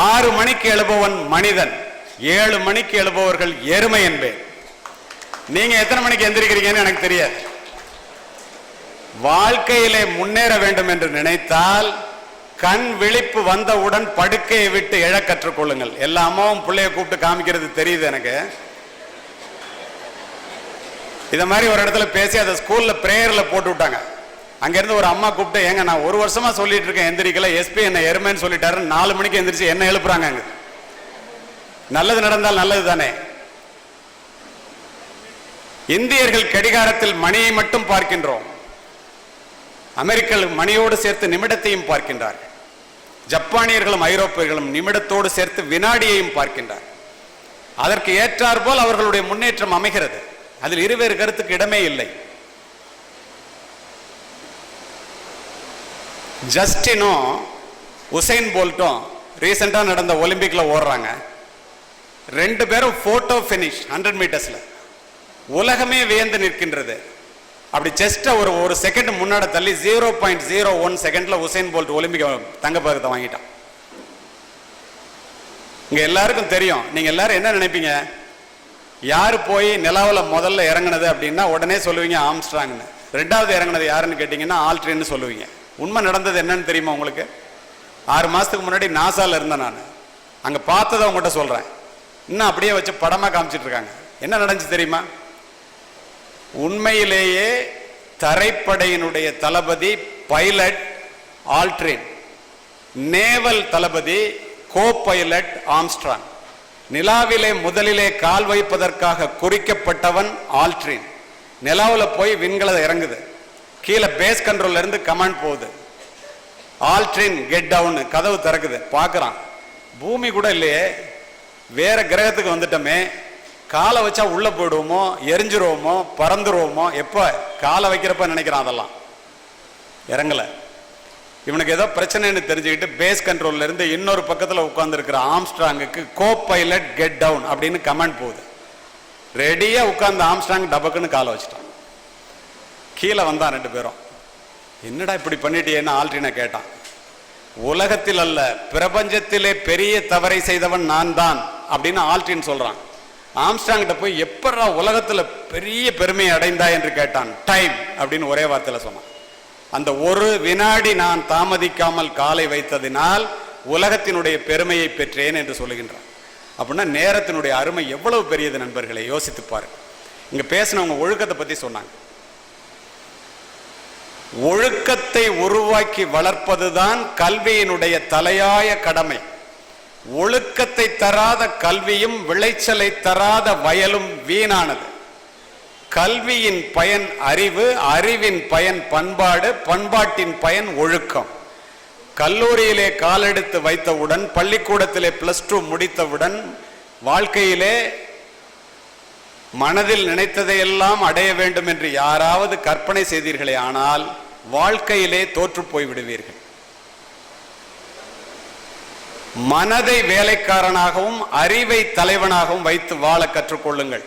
6 மணிக்கு எழுபவன் மனிதன், 7 மணிக்கு எழுபவர்கள் எருமை என்பேன். நீங்க எத்தனை மணிக்கு எந்திரிக்கிறீங்கன்னு எனக்கு தெரியாது. வாழ்க்கையிலே முன்னேற வேண்டும் என்று நினைத்தால் கண் விழிப்பு வந்தவுடன் படுக்கையை விட்டு எழ கற்றுக்கொள்ளுங்கள். எல்லா அம்மாவும் பிள்ளைய கூப்பிட்டு காமிக்கிறது தெரியுது எனக்கு. இத மாதிரி ஒரு இடத்துல பேசி அதை ஸ்கூல்ல பிரேயர்ல போட்டு விட்டாங்க. அங்கிருந்து ஒரு அம்மா கூப்பிட்டு, ஏங்க நான் 1 வருஷமா சொல்லிட்டு இருக்கேன் எந்திரிக்கல, எஸ்பி என்ன எருமைன்னு சொல்லிட்டாரு, 4 மணிக்கு எந்திரிச்சு என்ன எழுப்புறாங்க. அங்க நல்லது நடந்தால் நல்லது தானே. இந்தியர்கள் கடிகாரத்தில் மணியை மட்டும் பார்க்கின்றோம், அமெரிக்கர்கள் மணியோடு சேர்த்து நிமிடத்தையும் பார்க்கின்றார்கள். ஜப்பானியர்களும் ஐரோப்பியர்களும் நிமிடத்தோடு சேர்த்து வினாடியையும் பார்க்கின்றார். அதற்கு ஏற்றாற்போல் அவர்களுடைய முன்னேற்றம் அமைகிறது. அதில் இருவேறு கருத்துக்கு இடமே இல்லை. ஜஸ்டினும் உசைன் போல்ட்டும் ரீசெண்டா நடந்த ஒலிம்பிக்ல ஓடுறாங்க. 2 பேரும் போட்டோ பினிஷ் 100 மீட்டர்ஸ்ல. உலகமே வியந்து நிற்கின்றது. அப்படி ஜஸ்ட் ஒரு செகண்ட் முன்னாடி தள்ளி 0.01 செகண்ட்ல உசைன் போல்ட் ஒலிம்பிக் தங்கப்பதக்கத்தை வாங்கிட்டான். இங்க எல்லாருக்கும் தெரியும். நீங்க எல்லாரும் என்ன நினைப்பீங்க? யாரு போய் நிலாவுல முதல்ல இறங்குனது அப்படின்னா உடனே சொல்லுவீங்க ஆம்ஸ்ட்ராங்னு. 2வது இறங்குனது யாருன்னு கேட்டீங்கன்னா ஆல்ட்ரின்னு சொல்லுவீங்க. உண்மை நடந்தது என்னன்னு தெரியுமா உங்களுக்கு? 6 மாசத்துக்கு முன்னாடி நாசால இருந்தேன் நான். அங்க பார்த்ததை உங்ககிட்ட சொல்றேன். இன்னும் அப்படியே வச்சு படமா காமிச்சிட்டு இருக்காங்க. என்ன நடந்துச்சு தெரியுமா? உண்மையிலேயே தரைப்படையினுடைய தளபதி பைலட் ஆல்ட்ரின், நேவல் தளபதி கோ பைலட் ஆம்ஸ்ட்ராங். நிலாவிலே முதலிலே கால் வைப்பதற்காக குறிக்கப்பட்டவன் ஆல்ட்ரின். நிலாவில் போய் விண்கலம் இறங்குது, கீழே பேஸ் கண்ட்ரோல்ல இருந்து கமாண்ட் போகுது, ஆல்ட்ரின் கெட் டவுன், கதவு திறக்குது, பார்க்குறான் பூமி கூட இல்லையே, வேற கிரகத்துக்கு வந்துட்டோமே, காலை வச்சா உள்ள போயிடுவோமோ, எரிஞ்சிருவோமோ, பறந்துருவோமோ, எப்போ காலை வைக்கிறப்ப நினைக்கிறான். அதெல்லாம் இறங்கல. இவனுக்கு ஏதோ பிரச்சனைன்னு தெரிஞ்சுக்கிட்டு பேஸ் கண்ட்ரோல்ல இருந்து இன்னொரு பக்கத்தில் உட்கார்ந்துருக்கிற ஆம்ஸ்ட்ராங்குக்கு கோ பைலட் கெட் டவுன் அப்படின்னு கமெண்ட் போகுது. ரெடியா உட்கார்ந்த ஆம்ஸ்ட்ராங் டபக்குன்னு காலை வச்சுட்டான். கீழே வந்தான் ரெண்டு பேரும். என்னடா இப்படி பண்ணிட்டேன்னு ஆல்ட்ரினை கேட்டான். உலகத்தில் அல்ல, பிரபஞ்சத்திலே பெரிய தவறை செய்தவன் நான் தான் அப்படின்னு ஆல்ட்ரின் சொல்றான். ஆம்ஸ்ட்ராங் கிட்ட போய் எப்படா உலகத்துல பெரிய பெருமையை அடைந்தா என்று கேட்டான். டைம் அப்படின்னு ஒரே வார்த்தையில சொன்னான். அந்த ஒரு வினாடி நான் தாமதிக்காமல் காலை வைத்ததினால் உலகத்தினுடைய பெருமையை பெற்றேன் என்று சொல்லுகின்றான். அப்படின்னா நேரத்தினுடைய அருமை எவ்வளவு பெரியது நண்பர்களை யோசித்து பாருங்க. இங்க பேசினவங்க ஒழுக்கத்தை பத்தி சொன்னாங்க. ஒழுக்கத்தை உருவாக்கி வளர்ப்பதுதான் கல்வியினுடைய தலையாய கடமை. ஒழுக்கத்தை தராத கல்வியும் விளைச்சலை தராத வயலும் வீணானது. கல்வியின் பயன் அறிவு, அறிவின் பயன் பண்பாடு, பண்பாட்டின் பயன் ஒழுக்கம். கல்லூரியிலே காலெடுத்து வைத்தவுடன், பள்ளிக்கூடத்திலே +2 முடித்தவுடன், வாழ்க்கையிலே மனதில் நினைத்ததையெல்லாம் அடைய வேண்டும் என்று யாராவது கற்பனை செய்தீர்களே ஆனால் வாழ்க்கையிலே தோற்று போய் விடுவீர்கள். மனதை வேலைக்காரனாகவும் அறிவை தலைவனாகவும் வைத்து வாழ கற்றுக்கொள்ளுங்கள்.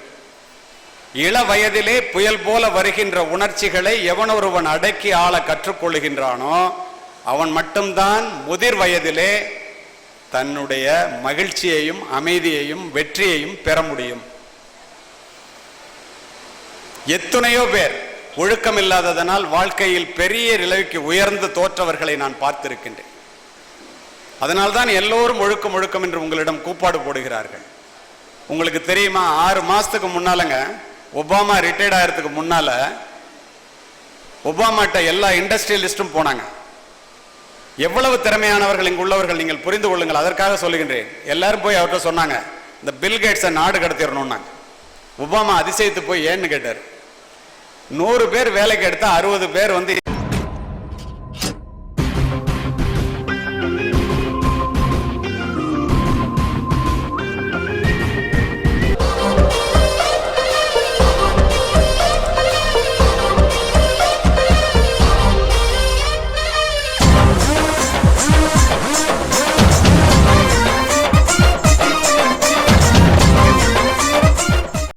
இள வயதிலே புயல் போல வருகின்ற உணர்ச்சிகளை எவனொருவன் அடக்கி ஆள கற்றுக்கொள்ளுகின்றானோ அவன் மட்டும்தான் முதிர் வயதிலே தன்னுடைய மகிழ்ச்சியையும் அமைதியையும் வெற்றியையும் பெற முடியும். எத்தனையோ பேர் ஒழுக்கம் இல்லாததனால் வாழ்க்கையில் பெரிய நிலைக்கு உயர்ந்து தோற்றவர்களை நான் பார்த்திருக்கின்றேன். அதனால்தான் எல்லோரும் ஒழுக்கம் ஒழுக்கம் என்று உங்களிடம் கூப்பாடு போடுகிறார்கள். உங்களுக்கு தெரியுமா, 6 மாசத்துக்கு முன்னாலங்க ஒபாமா ரிட்டையர்ட் ஆகிறதுக்கு முன்னால ஒபாமாட்ட எல்லா இண்டஸ்ட்ரியலிஸ்டும் போனாங்க. எவ்வளவு திறமையானவர்கள் இங்கு உள்ளவர்கள் நீங்கள் புரிந்து கொள்ளுங்கள். அதற்காக சொல்லுகின்றேன். எல்லாரும் போய் அவர்கிட்ட சொன்னாங்க, இந்த பில்கேட்ஸை நாடு கடத்திடணும்னாங்க. ஒபாமா அதிசயத்து போய் ஏன்னு கேட்டார். 100 பேர் வேலைக்கு எடுத்தா 60 பேர் வந்து